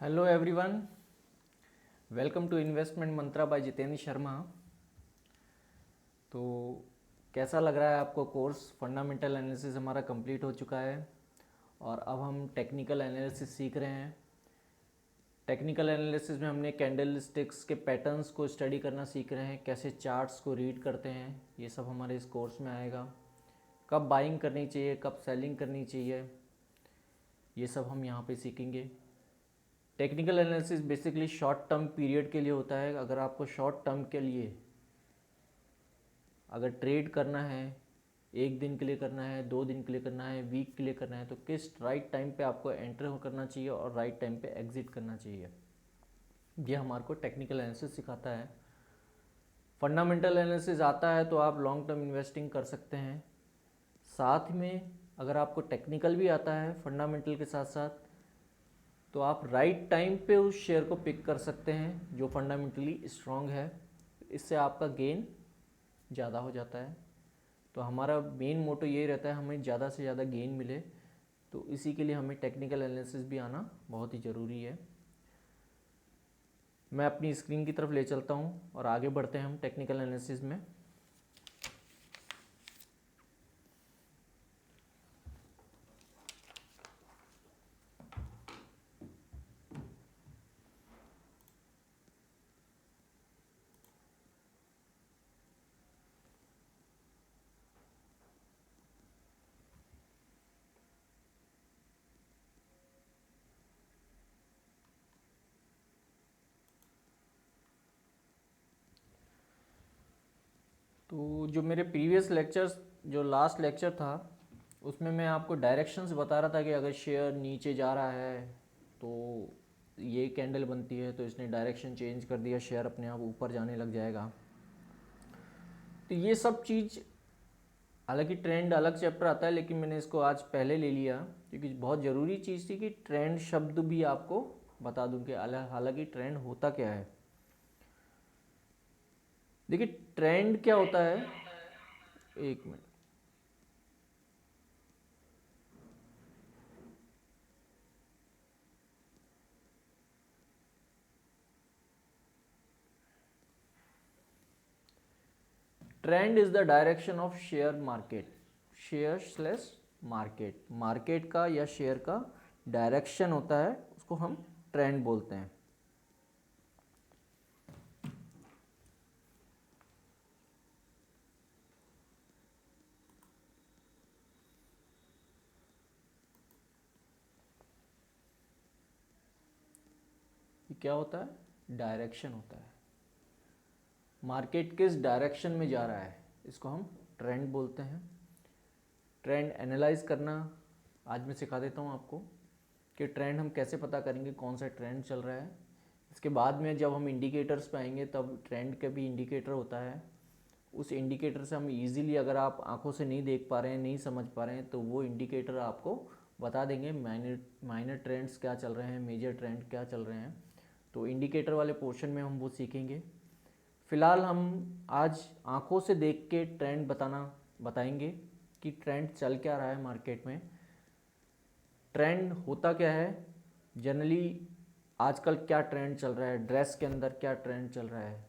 Hello everyone, welcome to investment Mantra by Jitendra Sharma. तो कैसा लग रहा है आपको कोर्स? फंडामेंटल एनालिसिस हमारा कंप्लीट हो चुका है और अब हम टेक्निकल एनालिसिस सीख रहे हैं। टेक्निकल एनालिसिस में हमने कैंडल स्टिक्स के पैटर्न्स को स्टडी करना सीख रहे हैं, कैसे चार्ट्स को रीड करते हैं, ये सब हमारे इस कोर्स में आएगा। कब बाइंग करनी चाहिए, कब सेलिंग करनी चाहिए, ये सब हम यहाँ पे सीखेंगे। Technical analysis basically short term period के लिए होता है। अगर आपको शॉर्ट टर्म के लिए अगर ट्रेड करना है, एक दिन के लिए करना है, 2 दिन के लिए करना है, वीक के लिए करना है, तो किस राइट टाइम पे आपको एंटर करना चाहिए और राइट टाइम पे एग्जिट करना चाहिए, ये हमारे को टेक्निकल एनालिसिस सिखाता है। फंडामेंटल एनालिसिस आता है तो आप लॉन्ग टर्म इन्वेस्टिंग कर सकते हैं। साथ में अगर आपको टेक्निकल भी आता है फंडामेंटल के साथ साथ, तो आप राइट टाइम पे उस शेयर को पिक कर सकते हैं जो फंडामेंटली स्ट्रांग है। इससे आपका गेन ज़्यादा हो जाता है। तो हमारा मेन मोटो यही रहता है, हमें ज़्यादा से ज़्यादा गेन मिले। तो इसी के लिए हमें टेक्निकल एनालिसिस भी आना बहुत ही ज़रूरी है। मैं अपनी स्क्रीन की तरफ ले चलता हूँ और आगे बढ़ते हैं हम टेक्निकल एनालिसिस में। तो जो मेरे प्रीवियस लेक्चर्स, जो लास्ट लेक्चर था, उसमें मैं आपको डायरेक्शंस बता रहा था कि अगर शेयर नीचे जा रहा है तो ये कैंडल बनती है, तो इसने डायरेक्शन चेंज कर दिया, शेयर अपने आप ऊपर जाने लग जाएगा। तो ये सब चीज़, हालांकि ट्रेंड अलग चैप्टर आता है, लेकिन मैंने इसको आज पहले ले लिया क्योंकि बहुत ज़रूरी चीज़ थी कि ट्रेंड शब्द भी आपको बता दूं कि हालांकि ट्रेंड होता क्या है। देखिए ट्रेंड क्या होता है, एक minute. Trend is the direction of share market, share slash market, market का या शेयर का डायरेक्शन होता है, उसको हम ट्रेंड बोलते हैं। ये क्या होता है? डायरेक्शन होता है। मार्केट किस डायरेक्शन में जा रहा है, इसको हम ट्रेंड बोलते हैं। ट्रेंड एनालाइज करना आज मैं सिखा देता हूँ आपको कि ट्रेंड हम कैसे पता करेंगे, कौन सा ट्रेंड चल रहा है। इसके बाद में जब हम इंडिकेटर्स पे आएंगे तब ट्रेंड का भी इंडिकेटर होता है। उस इंडिकेटर से हम इजीली, अगर आप आंखों से नहीं देख पा रहे हैं, नहीं समझ पा रहे हैं, तो वो इंडिकेटर आपको बता देंगे माइनर ट्रेंड्स क्या चल रहे हैं, मेजर ट्रेंड क्या चल रहे हैं। तो इंडिकेटर वाले पोर्शन में हम वो सीखेंगे। फ़िलहाल हम आज आंखों से देख के ट्रेंड बताएंगे कि ट्रेंड चल क्या रहा है मार्केट में। ट्रेंड होता क्या है जनरली, आजकल क्या ट्रेंड चल रहा है, ड्रेस के अंदर क्या ट्रेंड चल रहा है,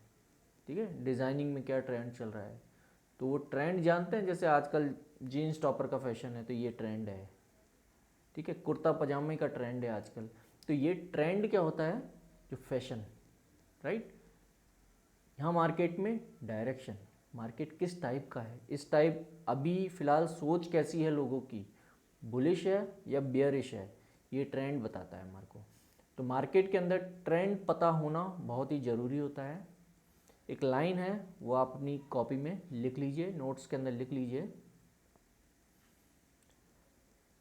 ठीक है, डिज़ाइनिंग में क्या ट्रेंड चल रहा है, तो वो ट्रेंड जानते हैं। जैसे आजकल जीन्स टॉपर का फैशन है तो ये ट्रेंड है, ठीक है, कुर्ता पजामे का ट्रेंड है आजकल। तो ये ट्रेंड क्या होता है? जो फैशन, राइट। यहाँ मार्केट में डायरेक्शन, मार्केट किस टाइप का है, इस टाइप अभी फ़िलहाल सोच कैसी है लोगों की, बुलिश है या बियरिश है, ये ट्रेंड बताता है हमारे को। तो मार्केट के अंदर ट्रेंड पता होना बहुत ही ज़रूरी होता है। एक लाइन है, वो आप अपनी कॉपी में लिख लीजिए, नोट्स के अंदर लिख लीजिए।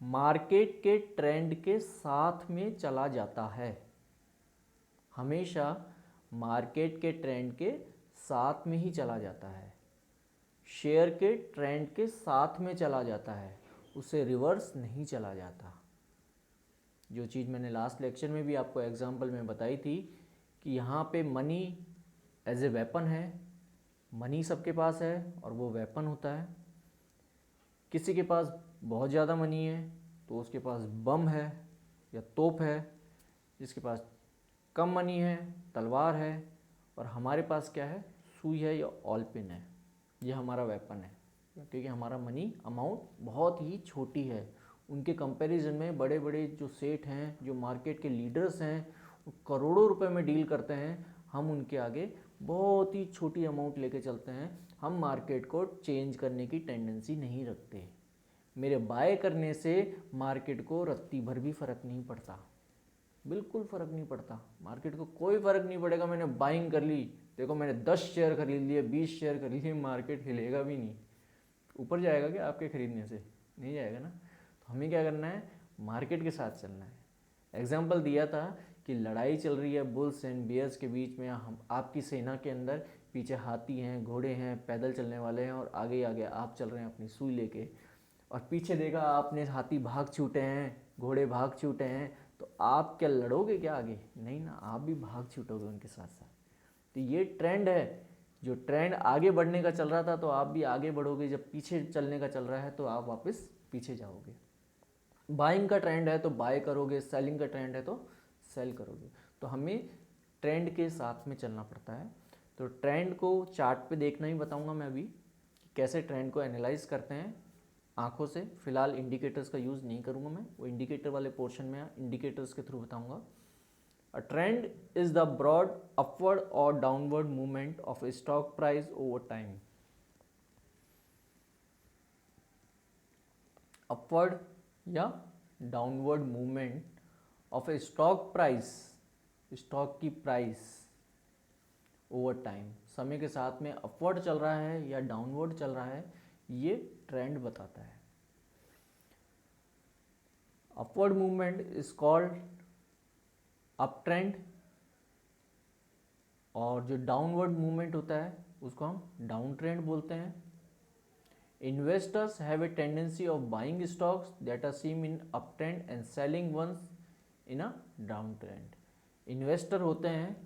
मार्केट के ट्रेंड के साथ में चला जाता है, हमेशा मार्केट के ट्रेंड के साथ में ही चला जाता है, शेयर के ट्रेंड के साथ में चला जाता है, उसे रिवर्स नहीं चला जाता। जो चीज़ मैंने लास्ट लेक्चर में भी आपको एग्जांपल में बताई थी कि यहाँ पे मनी एज ए वेपन है, मनी सबके पास है और वो वेपन होता है। किसी के पास बहुत ज़्यादा मनी है तो उसके पास बम है या तोप है, जिसके पास कम मनी है, तलवार है, और हमारे पास क्या है, सुई है या ऑल पिन है, ये हमारा वेपन है, क्योंकि हमारा मनी अमाउंट बहुत ही छोटी है। उनके कंपैरिजन में बड़े बड़े जो सेठ हैं, जो मार्केट के लीडर्स हैं, वो करोड़ों रुपए में डील करते हैं, हम उनके आगे बहुत ही छोटी अमाउंट लेके चलते हैं। हम मार्केट को चेंज करने की टेंडेंसी नहीं रखते। मेरे बाय करने से मार्केट को रत्ती भर भी फ़र्क नहीं पड़ता, बिल्कुल फ़र्क नहीं पड़ता, मार्केट को कोई फ़र्क नहीं पड़ेगा। मैंने बाइंग कर ली, देखो मैंने 10 शेयर खरीद लिए, 20 शेयर खरीद लिए, मार्केट हिलेगा भी नहीं। ऊपर जाएगा क्या आपके खरीदने से? नहीं जाएगा ना। तो हमें क्या करना है, मार्केट के साथ चलना है। एग्जाम्पल दिया था कि लड़ाई चल रही है बुल्स एंड बियर्स के बीच में, हम आपकी सेना के अंदर पीछे हाथी हैं, घोड़े हैं, पैदल चलने वाले हैं, और आगे आगे आप चल रहे हैं अपनी सुई लेके, और पीछे देखा आपने हाथी भाग छूटे हैं, घोड़े भाग छूटे हैं, तो आप क्या लड़ोगे क्या आगे? नहीं ना, आप भी भाग छूटोगे उनके साथ साथ। तो ये ट्रेंड है, जो ट्रेंड आगे बढ़ने का चल रहा था तो आप भी आगे बढ़ोगे, जब पीछे चलने का चल रहा है तो आप वापस पीछे जाओगे। बाइंग का ट्रेंड है तो बाय करोगे, सेलिंग का ट्रेंड है तो सेल करोगे। तो हमें ट्रेंड के साथ में चलना पड़ता है। तो ट्रेंड को चार्ट पे देखना ही बताऊंगा मैं अभी कि कैसे ट्रेंड को एनालाइज करते हैं आंखों से। फिलहाल इंडिकेटर्स का यूज़ नहीं करूंगा मैं, वो इंडिकेटर वाले पोर्शन में इंडिकेटर्स के थ्रू बताऊंगा। A trend is the broad upward or downward movement of a stock price over time. Upward या downward movement of A stock price, stock की प्राइस ओवर टाइम, समय के साथ में अपवर्ड चल रहा है या डाउनवर्ड चल रहा है, ये ट्रेंड बताता है। Upward movement is called up trend, और जो डाउनवर्ड मूवमेंट होता है उसको हम डाउन ट्रेंड बोलते हैं। Investors have a tendency of buying stocks that are seen in up trend and selling once in a down trend. Investor होते हैं,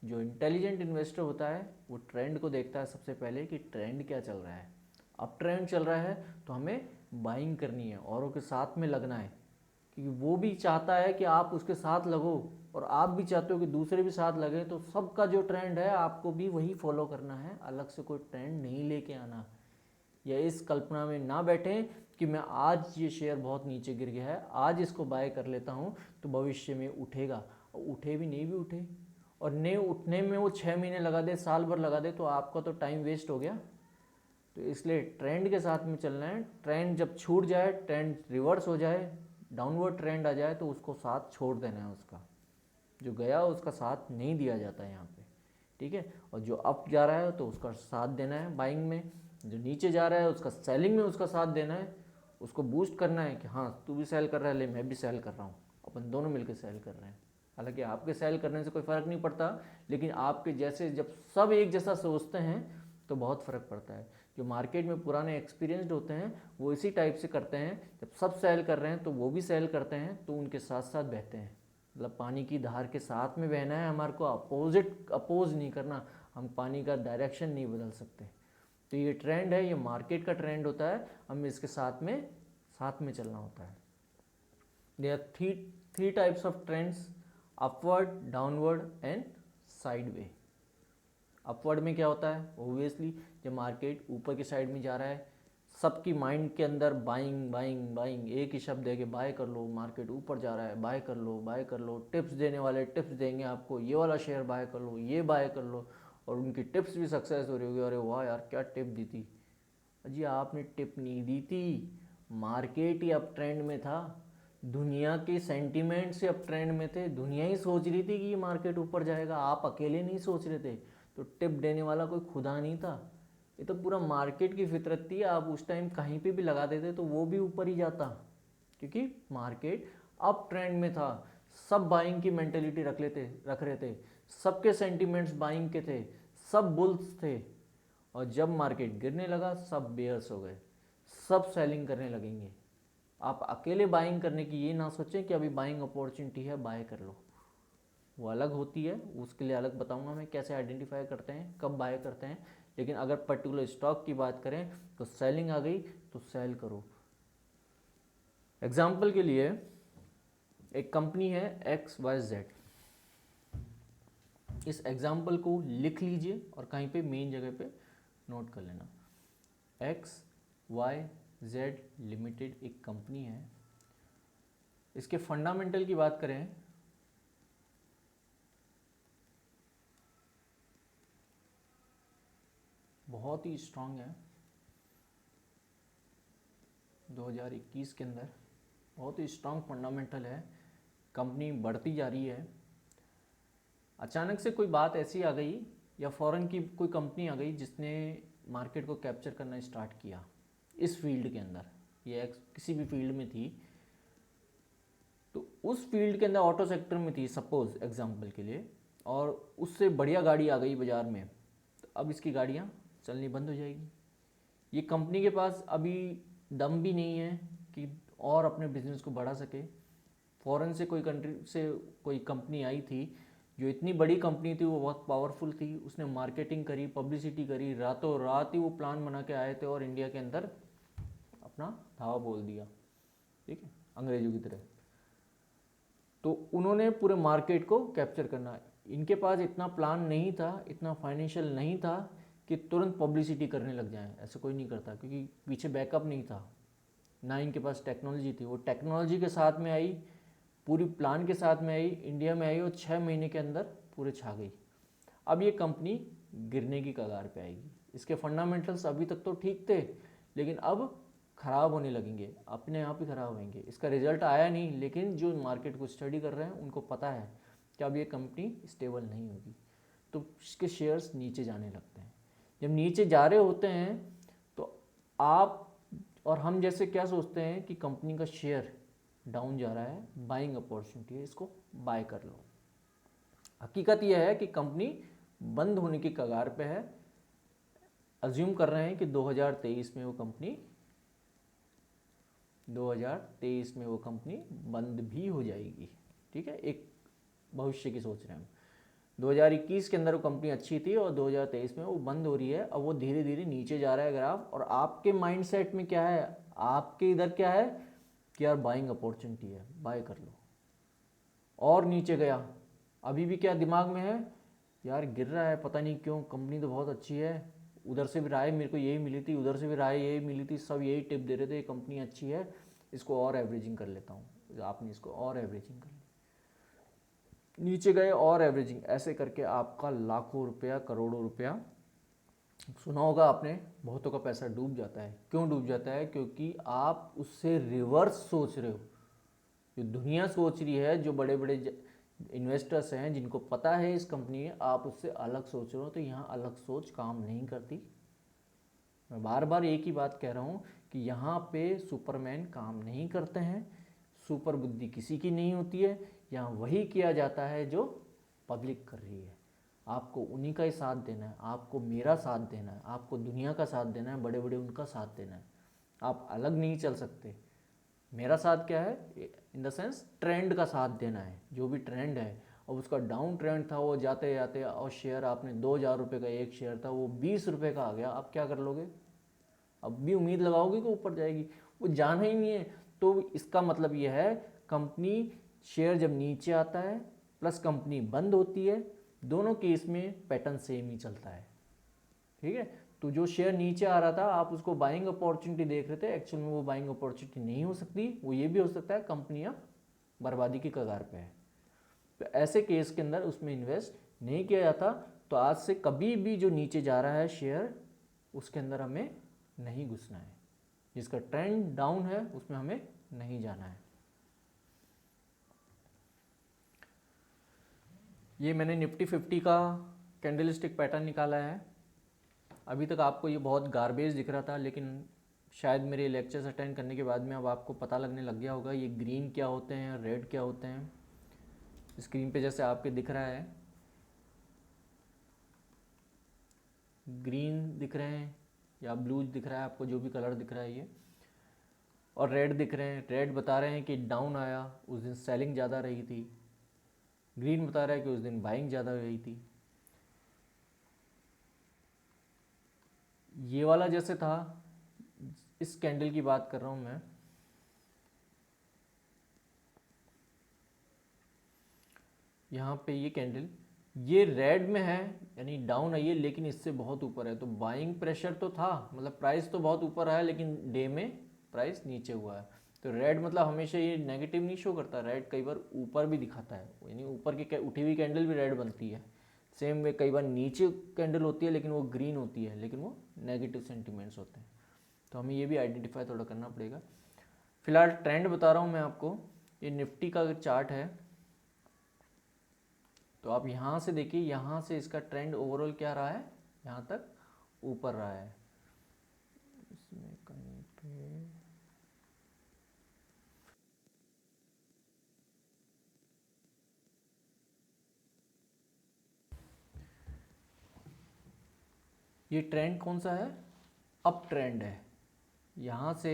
जो इंटेलिजेंट इन्वेस्टर होता है वो ट्रेंड को देखता है सबसे पहले कि ट्रेंड क्या चल रहा है। अप ट्रेंड चल रहा है तो हमें बाइंग करनी है, औरों के साथ में लगना है, क्योंकि वो भी चाहता है कि आप उसके साथ लगो, और आप भी चाहते हो कि दूसरे भी साथ लगे। तो सबका जो ट्रेंड है आपको भी वही फॉलो करना है, अलग से कोई ट्रेंड नहीं लेके आना, या इस कल्पना में ना बैठें कि मैं आज ये शेयर बहुत नीचे गिर गया है, आज इसको बाय कर लेता हूँ तो भविष्य में उठेगा, और उठे भी नहीं भी उठे, और नहीं उठने में वो 6 महीने लगा दे, साल भर लगा दे, तो आपका तो टाइम वेस्ट हो गया। तो इसलिए ट्रेंड के साथ में चलना है। ट्रेंड जब छूट जाए, ट्रेंड रिवर्स हो जाए, डाउनवर्ड ट्रेंड आ जाए, तो उसको साथ छोड़ देना है, उसका जो गया उसका साथ नहीं दिया जाता है यहाँ पे, ठीक है। और जो अप जा रहा है तो उसका साथ देना है बाइंग में, जो नीचे जा रहा है उसका सेलिंग में उसका साथ देना है, उसको बूस्ट करना है कि हाँ तू भी सेल कर रहा है, ले मैं भी सेल कर रहा हूँ, अपन दोनों मिलकर सेल कर रहे हैं। हालांकि आपके सेल करने से कोई फ़र्क नहीं पड़ता, लेकिन आपके जैसे जब सब एक जैसा सोचते हैं तो बहुत फ़र्क पड़ता है। जो मार्केट में पुराने एक्सपीरियंस्ड होते हैं वो इसी टाइप से करते हैं, जब सब सेल कर रहे हैं तो वो भी सेल करते हैं, तो उनके साथ साथ बहते हैं। मतलब पानी की धार के साथ में बहना है, हमारे को अपोज नहीं करना, हम पानी का डायरेक्शन नहीं बदल सकते। तो ये ट्रेंड है, ये मार्केट का ट्रेंड होता है, हमें इसके साथ में चलना होता है। There are three types of trends, upward, downward and sideway. Upward में क्या होता है, ओब्वियसली जब मार्केट ऊपर की साइड में जा रहा है, सबकी माइंड के अंदर बाइंग बाइंग बाइंग, एक ही शब्द है कि बाय कर लो, मार्केट ऊपर जा रहा है, बाय कर लो बाय कर लो। टिप्स देने वाले टिप्स देंगे आपको, ये वाला शेयर बाय कर लो, ये बाय कर लो, और उनकी टिप्स भी सक्सेस हो रही होगी, अरे वाह यार क्या टिप दी थी। जी आपने टिप नहीं दी थी, मार्केट ही अप ट्रेंड में था, दुनिया के सेंटीमेंट से अप ट्रेंड में थे, दुनिया ही सोच रही थी कि ये मार्केट ऊपर जाएगा, आप अकेले नहीं सोच रहे थे। तो टिप देने वाला कोई खुदा नहीं था, ये तो पूरा मार्केट की फितरत थी। आप उस टाइम कहीं पे भी लगा देते तो वो भी ऊपर ही जाता, क्योंकि मार्केट अप ट्रेंड में था, सब बाइंग की मेंटेलिटी रख रहे थे, सबके सेंटीमेंट्स बाइंग के थे, सब बुल्स थे। और जब मार्केट गिरने लगा सब बेयर्स हो गए, सब सेलिंग करने लगेंगे। आप अकेले बाइंग करने की ये ना सोचें कि अभी बाइंग अपॉर्चुनिटी है बाय कर लो, वो अलग होती है, उसके लिए अलग बताऊंगा मैं कैसे आइडेंटिफाई करते हैं, कब बाय करते हैं। लेकिन अगर पर्टिकुलर स्टॉक की बात करें तो सेलिंग आ गई तो सेल करो। एग्जाम्पल के लिए एक कंपनी है XYZ, इस एग्जाम्पल को लिख लीजिए और कहीं पे मेन जगह पे नोट कर लेना। XYZ लिमिटेड एक कंपनी है। इसके फंडामेंटल की बात करें बहुत ही स्ट्रांग है। 2021 के अंदर बहुत ही स्ट्रांग फंडामेंटल है, कंपनी बढ़ती जा रही है। अचानक से कोई बात ऐसी आ गई या फॉरेन की कोई कंपनी आ गई जिसने मार्केट को कैप्चर करना स्टार्ट किया इस फील्ड के अंदर, या किसी भी फील्ड में थी, तो उस फील्ड के अंदर ऑटो सेक्टर में थी सपोज एग्जांपल के लिए, और उससे बढ़िया गाड़ी आ गई बाज़ार में, तो अब इसकी गाड़ियाँ चलनी बंद हो जाएगी। ये कंपनी के पास अभी दम भी नहीं है कि और अपने बिजनेस को बढ़ा सके। फॉरेन से कोई कंट्री से कोई कंपनी आई थी जो इतनी बड़ी कंपनी थी, वो बहुत पावरफुल थी, उसने मार्केटिंग करी, पब्लिसिटी करी, रातों रात ही वो प्लान बना के आए थे और इंडिया के अंदर अपना धावा बोल दिया, ठीक है, अंग्रेजों की तरह। तो उन्होंने पूरे मार्केट को कैप्चर करना, इनके पास इतना प्लान नहीं था, इतना फाइनेंशियल नहीं था कि तुरंत पब्लिसिटी करने लग जाएं। ऐसा कोई नहीं करता क्योंकि पीछे बैकअप नहीं था, ना इनके पास टेक्नोलॉजी थी। वो टेक्नोलॉजी के साथ में आई, पूरी प्लान के साथ में आई, इंडिया में आई और 6 महीने के अंदर पूरे छा गई। अब ये कंपनी गिरने की कगार पे आएगी। इसके फंडामेंटल्स अभी तक तो ठीक थे, लेकिन अब ख़राब होने लगेंगे, अपने आप ही ख़राब होंगे। इसका रिजल्ट आया नहीं, लेकिन जो मार्केट को स्टडी कर रहे हैं उनको पता है कि अब ये कंपनी स्टेबल नहीं होगी, तो इसके शेयर्स नीचे जाने लगते हैं। जब नीचे जा रहे होते हैं तो आप और हम जैसे क्या सोचते हैं कि कंपनी का शेयर डाउन जा रहा है, बाइंग अपॉर्चुनिटी है, इसको बाय कर लो। हकीकत यह है कि कंपनी बंद होने की कगार पे है। अज्यूम कर रहे हैं कि 2023 में वो कंपनी बंद भी हो जाएगी, ठीक है, एक भविष्य की सोच रहे हैं हम। 2021 के अंदर वो कंपनी अच्छी थी और 2023 में वो बंद हो रही है। अब वो धीरे धीरे नीचे जा रहा है ग्राफ, और आपके माइंडसेट में क्या है, आपके इधर क्या है कि यार बाइंग अपॉर्चुनिटी है, बाय कर लो। और नीचे गया, अभी भी क्या दिमाग में है, यार गिर रहा है, पता नहीं क्यों, कंपनी तो बहुत अच्छी है, उधर से भी राय मेरे को यही मिली थी, उधर से भी राय यही मिली थी, सब यही टिप दे रहे थे, कंपनी अच्छी है, इसको और एवरेजिंग कर लेता हूँ। आपने इसको और एवरेजिंग कर ली, नीचे गए और एवरेजिंग, ऐसे करके आपका लाखों रुपया, करोड़ों रुपया, सुना होगा आपने, बहुतों का पैसा डूब जाता है। क्यों डूब जाता है? क्योंकि आप उससे रिवर्स सोच रहे हो। जो दुनिया सोच रही है, जो बड़े बड़े इन्वेस्टर्स हैं जिनको पता है इस कंपनी में, आप उससे अलग सोच रहे हो, तो यहाँ अलग सोच काम नहीं करती। मैं बार बार एक ही बात कह रहा हूँ कि यहाँ पे सुपरमैन काम नहीं करते हैं, सुपर बुद्धि किसी की नहीं होती है। यहाँ वही किया जाता है जो पब्लिक कर रही है। आपको उन्हीं का ही साथ देना है, आपको मेरा साथ देना है, आपको दुनिया का साथ देना है, बड़े बड़े उनका साथ देना है। आप अलग नहीं चल सकते। मेरा साथ क्या है, इन द सेंस ट्रेंड का साथ देना है। जो भी ट्रेंड है, और उसका डाउन ट्रेंड था, वो जाते जाते और शेयर आपने 2000 रुपये का एक शेयर था, वो 20 रुपये का आ गया, आप क्या कर लोगे? अब भी उम्मीद लगाओगे कि ऊपर जाएगी? वो जाना ही नहीं है। तो इसका मतलब यह है, कंपनी शेयर जब नीचे आता है प्लस कंपनी बंद होती है, दोनों केस में पैटर्न सेम ही चलता है, ठीक है। तो जो शेयर नीचे आ रहा था, आप उसको बाइंग अपॉर्चुनिटी देख रहे थे, एक्चुअल में वो बाइंग अपॉर्चुनिटी नहीं हो सकती। वो ये भी हो सकता है कंपनियां बर्बादी की कगार पे है, तो ऐसे केस के अंदर उसमें इन्वेस्ट नहीं किया जाता। तो आज से कभी भी जो नीचे जा रहा है शेयर, उसके अंदर हमें नहीं घुसना है। जिसका ट्रेंड डाउन है उसमें हमें नहीं जाना है। ये मैंने निफ्टी 50 का कैंडलस्टिक पैटर्न निकाला है। अभी तक आपको ये बहुत गार्बेज दिख रहा था, लेकिन शायद मेरे लेक्चर्स अटेंड करने के बाद में अब आपको पता लगने लग गया होगा ये ग्रीन क्या होते हैं, रेड क्या होते हैं। स्क्रीन पे जैसे आपके दिख रहा है, ग्रीन दिख रहे हैं या ब्लू दिख रहा है आपको, जो भी कलर दिख रहा है ये, और रेड दिख रहे हैं। रेड बता रहे हैं कि डाउन आया, उस दिन सेलिंग ज़्यादा रही थी। ग्रीन बता रहा है कि उस दिन बाइंग ज़्यादा रही थी। ये वाला जैसे था, इस कैंडल की बात कर रहा हूँ मैं, यहाँ पे ये कैंडल ये रेड में है यानी डाउन आई है, लेकिन इससे बहुत ऊपर है, तो बाइंग प्रेशर तो था, मतलब प्राइस तो बहुत ऊपर आया लेकिन डे में प्राइस नीचे हुआ है। तो रेड मतलब हमेशा ये नेगेटिव नहीं शो करता, रेड कई बार ऊपर भी दिखाता है, यानी ऊपर की उठी हुई कैंडल भी रेड बनती है। सेम वे कई बार नीचे कैंडल होती है लेकिन वो ग्रीन होती है, लेकिन वो नेगेटिव सेंटिमेंट्स होते हैं। तो हमें ये भी आइडेंटिफाई थोड़ा करना पड़ेगा। फिलहाल ट्रेंड बता रहा हूँ मैं आपको, ये निफ्टी का चार्ट है, तो आप यहाँ से देखिए, यहाँ से इसका ट्रेंड ओवरऑल क्या रहा है, यहाँ तक ऊपर रहा है। इसमें कहीं पे ये ट्रेंड कौन सा है, अप ट्रेंड है। यहाँ से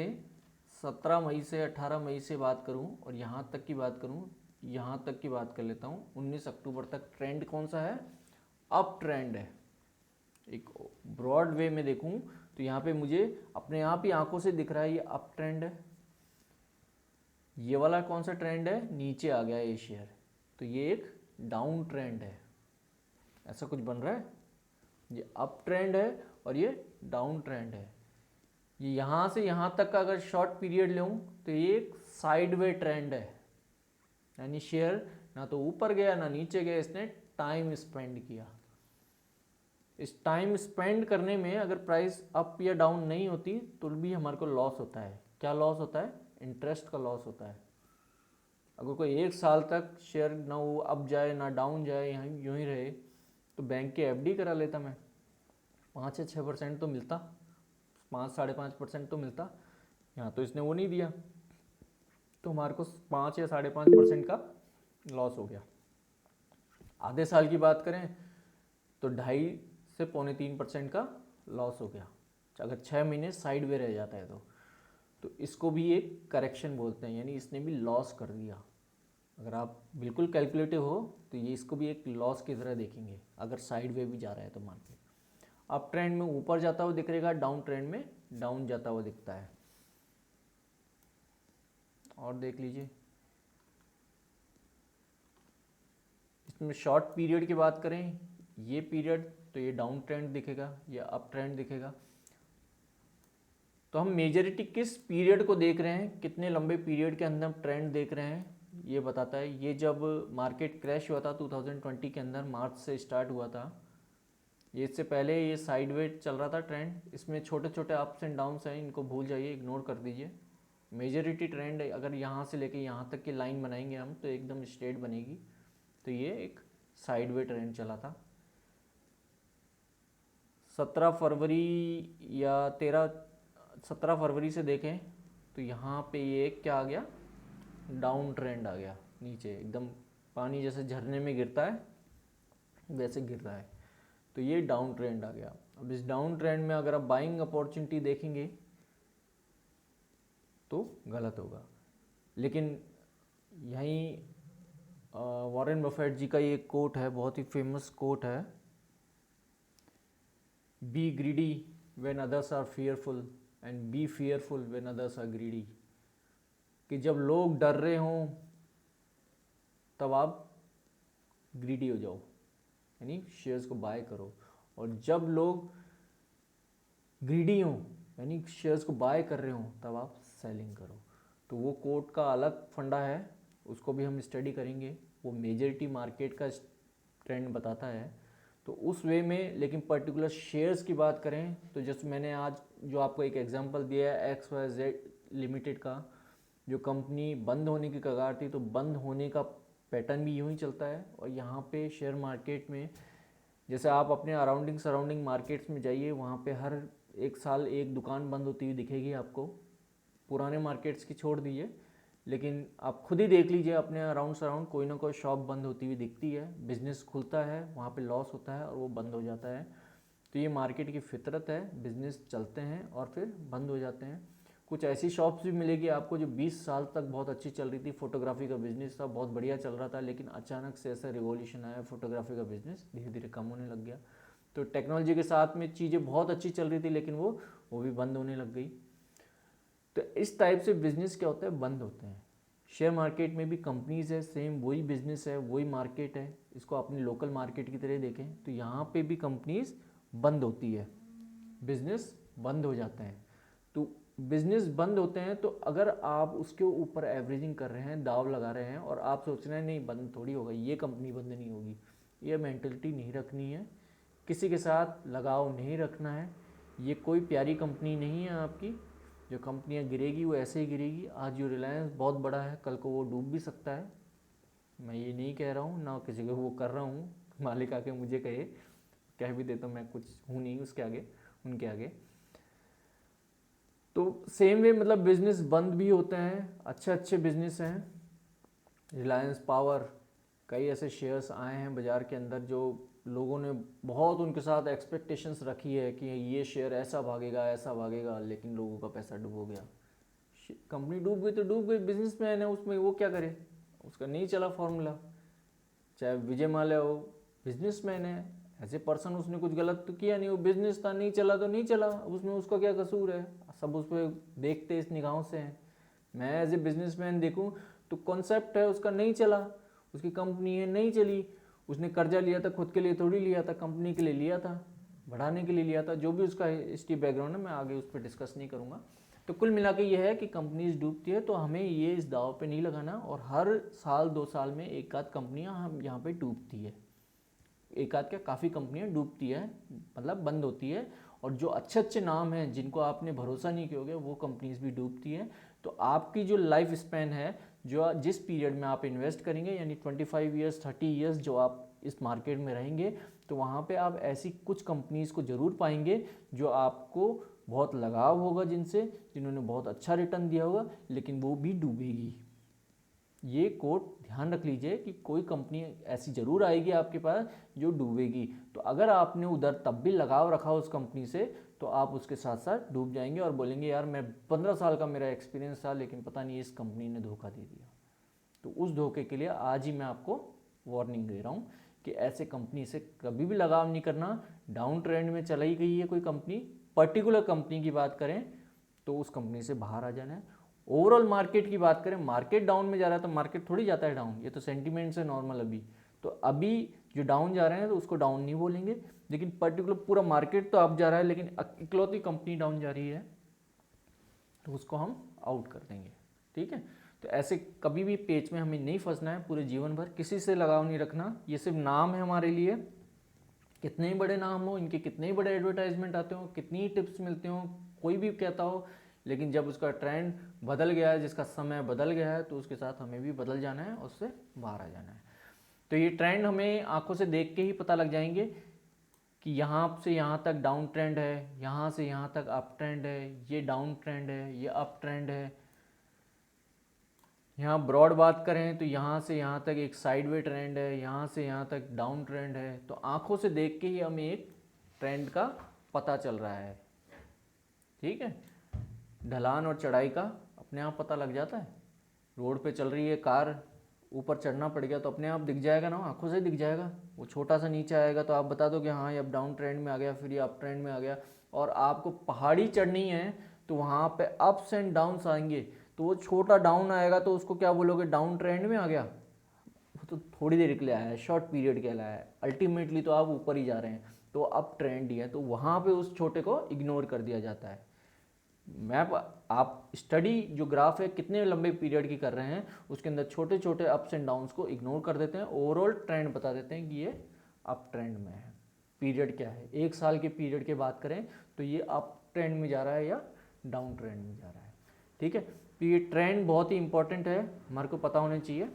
17 मई से 18 मई से बात करूँ और यहाँ तक की बात करूँ, यहाँ तक की बात कर लेता हूँ, 19 अक्टूबर तक ट्रेंड कौन सा है, अप ट्रेंड है। एक ब्रॉड वे में देखूँ तो यहाँ पे मुझे अपने आप ही आंखों से दिख रहा है ये अप ट्रेंड है। ये वाला कौन सा ट्रेंड है, नीचे आ गया ये शेयर, तो ये एक डाउन ट्रेंड है। ऐसा कुछ बन रहा है, ये अप ट्रेंड है और ये डाउन ट्रेंड है। ये यहाँ से यहाँ तक का अगर शॉर्ट पीरियड लूँ तो ये एक साइडवे ट्रेंड है, यानी शेयर ना तो ऊपर गया ना नीचे गया, इसने टाइम स्पेंड किया। इस टाइम स्पेंड करने में अगर प्राइस अप या डाउन नहीं होती तो भी हमारे को लॉस होता है। क्या लॉस होता है, इंटरेस्ट का लॉस होता है। अगर कोई 1 साल तक शेयर ना वो अप जाए ना डाउन जाए, यहाँ यूँ ही रहे, तो बैंक के एफडी करा लेता मैं, 5 या 6% तो मिलता, 5-5.5% तो मिलता। यहाँ तो इसने वो नहीं दिया, तो हमारे को 5 या 5.5% का लॉस हो गया। आधे साल की बात करें तो 2.5 से 3.25% का लॉस हो गया, अगर 6 महीने साइड वे रह जाता है तो इसको भी एक करेक्शन बोलते हैं, यानी इसने भी लॉस कर दिया। अगर आप बिल्कुल कैलकुलेटिव हो तो ये इसको भी एक लॉस की तरह देखेंगे, अगर साइड वे भी जा रहा है तो मार्केट अप ट्रेंड में ऊपर जाता हुआ दिखेगा, डाउन ट्रेंड में डाउन जाता हुआ दिखता है। और देख लीजिए, इसमें शॉर्ट पीरियड की बात करें, ये पीरियड तो ये डाउन ट्रेंड दिखेगा, ये अप ट्रेंड दिखेगा। तो हम मेजॉरिटी किस पीरियड को देख रहे हैं, कितने लंबे पीरियड के अंदर ट्रेंड देख रहे हैं, ये बताता है। ये जब मार्केट क्रैश हुआ था 2020 के अंदर, मार्च से स्टार्ट हुआ था, ये इससे पहले ये साइडवेज चल रहा था ट्रेंड, इसमें छोटे छोटे अप्स एंड डाउन्स हैं, इनको भूल जाइए, इग्नोर कर दीजिए। मेजॉरिटी ट्रेंड अगर यहाँ से लेके यहाँ तक की लाइन बनाएंगे हम तो एकदम स्ट्रेट बनेगी, तो ये एक साइडवे ट्रेंड चला था। 17 फरवरी या 17 फरवरी से देखें तो यहाँ पे ये क्या आ गया, डाउन ट्रेंड आ गया, नीचे एकदम पानी जैसे झरने में गिरता है वैसे गिर रहा है, तो ये डाउन ट्रेंड आ गया। अब इस डाउन ट्रेंड में अगर आप बाइंग अपॉर्चुनिटी देखेंगे तो गलत होगा। लेकिन यहीं वॉरेन बफेट जी का ये कोट है, बहुत ही फेमस कोट है, be greedy when others are fearful and be fearful when others are greedy। कि जब लोग डर रहे हों तब आप ग्रीडी हो जाओ, यानी शेयर्स को बाय करो, और जब लोग ग्रीडी हों यानी शेयर्स को बाय कर रहे हों तब आप सेलिंग करो। तो वो कोट का अलग फंडा है, उसको भी हम स्टडी करेंगे, वो मेजॉरिटी मार्केट का ट्रेंड बताता है। तो उस वे में, लेकिन पर्टिकुलर शेयर्स की बात करें तो जैसे मैंने आज जो आपको एक एग्जांपल दिया है XYZ लिमिटेड का, जो कंपनी बंद होने की कगार थी, तो बंद होने का पैटर्न भी यूँ ही चलता है। और यहाँ पे शेयर मार्केट में जैसे आप अपने अराउंडिंग सराउंडिंग मार्केट्स में जाइए, वहाँ पे हर 1 साल एक दुकान बंद होती हुई दिखेगी आपको, पुराने मार्केट्स की छोड़ दीजिए, लेकिन आप खुद ही देख लीजिए अपने अराउंड सराउंड कोई ना कोई शॉप बंद होती हुई दिखती है। बिजनेस खुलता है, वहाँ पे लॉस होता है और वो बंद हो जाता है। तो ये मार्केट की फितरत है, बिजनेस चलते हैं और फिर बंद हो जाते हैं। कुछ ऐसी शॉप्स भी मिलेगी आपको जो 20 साल तक बहुत अच्छी चल रही थी, फोटोग्राफी का बिजनेस था, बहुत बढ़िया चल रहा था, लेकिन अचानक से ऐसा रिवॉल्यूशन आया, फोटोग्राफी का बिजनेस धीरे धीरे कम होने लग गया। तो टेक्नोलॉजी के साथ में चीज़ें बहुत अच्छी चल रही थी, लेकिन वो भी बंद होने लग गई। तो इस टाइप से बिजनेस क्या होता है, बंद होते हैं। शेयर मार्केट में भी कंपनीज है, सेम वही बिजनेस है, वही मार्केट है, इसको अपनी लोकल मार्केट की तरह देखें तो यहाँ पे भी कंपनीज बंद होती है, बिजनेस बंद हो जाते हैं। तो बिजनेस बंद होते हैं तो अगर आप उसके ऊपर एवरेजिंग कर रहे हैं, दाव लगा रहे हैं और आप सोच रहे हैं नहीं बंद थोड़ी होगा, ये कंपनी बंद नहीं होगी, ये मेंटलिटी नहीं रखनी है, किसी के साथ लगाव नहीं रखना है। ये कोई प्यारी कंपनी नहीं है आपकी, जो कंपनियां गिरेगी वो ऐसे ही गिरेगी। आज जो रिलायंस बहुत बड़ा है, कल को वो डूब भी सकता है। मैं ये नहीं कह रहा हूँ, ना किसी को वो कर रहा हूँ, मालिक आके मुझे कहे, कह भी देता मैं कुछ हूँ नहीं उसके आगे, उनके आगे। तो सेम वे मतलब बिजनेस बंद भी होते हैं, अच्छे अच्छे बिजनेस हैं। रिलायंस पावर, कई ऐसे शेयर्स आए हैं बाज़ार के अंदर जो लोगों ने बहुत उनके साथ एक्सपेक्टेशंस रखी है कि ये शेयर ऐसा भागेगा, लेकिन लोगों का पैसा डूब हो गया। कंपनी डूब गई तो डूब गई, बिजनेसमैन है उसमें, वो क्या करे, उसका नहीं चला फॉर्मूला। चाहे विजय माल्या हो, बिजनेसमैन है, एज ए पर्सन उसने कुछ गलत तो किया नहीं, वो बिजनेस था, नहीं चला तो नहीं चला, उसमें उसका क्या कसूर है, सब उस पर देखते इस निगाहों से हैं। मैं एज ए बिजनेसमैन देखूं तो कॉन्सेप्ट है उसका नहीं चला, उसकी कंपनी है नहीं चली, उसने कर्जा लिया था, खुद के लिए थोड़ी लिया था, कंपनी के लिए लिया था, बढ़ाने के लिए लिया था, जो भी उसका हिस्ट्री बैकग्राउंड है मैं आगे उस पर डिस्कस नहीं करूँगा। तो कुल मिला के ये है कि कंपनीज डूबती है तो हमें ये इस दाव पे नहीं लगाना, और हर साल 2 साल में एक आध कंपनियां हम यहाँ पे डूबती है, एक आध क्या काफ़ी कंपनियां डूबती है, मतलब बंद होती है। और जो अच्छे अच्छे नाम हैं जिनको आपने भरोसा नहीं किया वो कंपनीज भी डूबती है। तो आपकी जो लाइफ स्पैन है, जो जिस पीरियड में आप इन्वेस्ट करेंगे, यानी 25 ईयर्स 30 ईयर्स जो आप इस मार्केट में रहेंगे, तो वहाँ पे आप ऐसी कुछ कंपनीज को ज़रूर पाएंगे जो आपको बहुत लगाव होगा जिनसे, जिन्होंने बहुत अच्छा रिटर्न दिया होगा, लेकिन वो भी डूबेगी। ये कोट ध्यान रख लीजिए कि कोई कंपनी ऐसी ज़रूर आएगी आपके पास जो डूबेगी। तो अगर आपने उधर तब भी लगाव रखा उस कंपनी से, तो आप उसके साथ साथ डूब जाएंगे और बोलेंगे यार मैं 15 साल का मेरा एक्सपीरियंस था, लेकिन पता नहीं इस कंपनी ने धोखा दे दिया। तो उस धोखे के लिए आज ही मैं आपको वार्निंग दे रहा हूँ कि ऐसे कंपनी से कभी भी लगाव नहीं करना। डाउन ट्रेंड में चलाई गई है कोई कंपनी, पर्टिकुलर कंपनी की बात करें तो उस कंपनी से बाहर आ जाना है। ओवरऑल मार्केट की बात करें, मार्केट डाउन में जा रहा है तो मार्केट थोड़ी जाता है डाउन, ये तो सेंटीमेंट से नॉर्मल अभी। तो अभी जो डाउन जा रहे हैं तो उसको डाउन नहीं बोलेंगे, लेकिन पर्टिकुलर पूरा मार्केट तो अप जा रहा है, लेकिन इकलौती कंपनी डाउन जा रही है तो उसको हम आउट कर देंगे। ठीक है, तो ऐसे कभी भी पेच में हमें नहीं फंसना है पूरे जीवन भर, किसी से लगाव नहीं रखना। ये सिर्फ नाम है हमारे लिए, कितने ही बड़े नाम हो, इनके कितने ही बड़े एडवर्टाइजमेंट आते हो, कितनी ही टिप्स मिलते हो, कोई भी कहता हो, लेकिन जब उसका ट्रेंड बदल गया है, जिसका समय बदल गया है, तो उसके साथ हमें भी बदल जाना है और उससे बाहर आ जाना है। तो ये ट्रेंड हमें आंखों से देख के ही पता लग जाएंगे कि यहाँ से यहाँ तक डाउन ट्रेंड है, यहाँ से यहाँ तक अप ट्रेंड है, ये डाउन ट्रेंड है, ये अप ट्रेंड है। यहाँ ब्रॉड बात करें तो यहाँ से यहाँ तक एक साइडवे ट्रेंड है, यहाँ से यहाँ तक डाउन ट्रेंड है। तो आंखों से देख के ही हमें एक ट्रेंड का पता चल रहा है। ठीक है, ढलान और चढ़ाई का अपने आप पता लग जाता है। रोड पे चल रही है कार, ऊपर चढ़ना पड़ गया तो अपने आप दिख जाएगा ना, आंखों से दिख जाएगा। वो छोटा सा नीचे आएगा तो आप बता दो कि हाँ ये अब डाउन ट्रेंड में आ गया, फिर ये अप ट्रेंड में आ गया। और आपको पहाड़ी चढ़नी है तो वहाँ पे अप्स एंड डाउन्स आएंगे, तो वो छोटा डाउन आएगा तो उसको क्या बोलोगे, डाउन ट्रेंड में आ गया। वो तो थोड़ी देर के लिए आया है, शॉर्ट पीरियड के लिए आया है, अल्टीमेटली तो आप ऊपर ही जा रहे हैं, तो अप ट्रेंड ही है। तो वहाँ पे उस छोटे को इग्नोर कर दिया जाता है। मैप आप स्टडी जो ग्राफ है कितने लंबे पीरियड की कर रहे हैं, उसके अंदर छोटे छोटे अप्स एंड डाउन्स को इग्नोर कर देते हैं, ओवरऑल ट्रेंड बता देते हैं कि ये अप ट्रेंड में है। पीरियड क्या है, 1 साल के पीरियड की बात करें तो ये अप ट्रेंड में जा रहा है या डाउन ट्रेंड में जा रहा है। ठीक है, तो ये ट्रेंड बहुत ही इंपॉर्टेंट है, हमारे को पता होना चाहिए।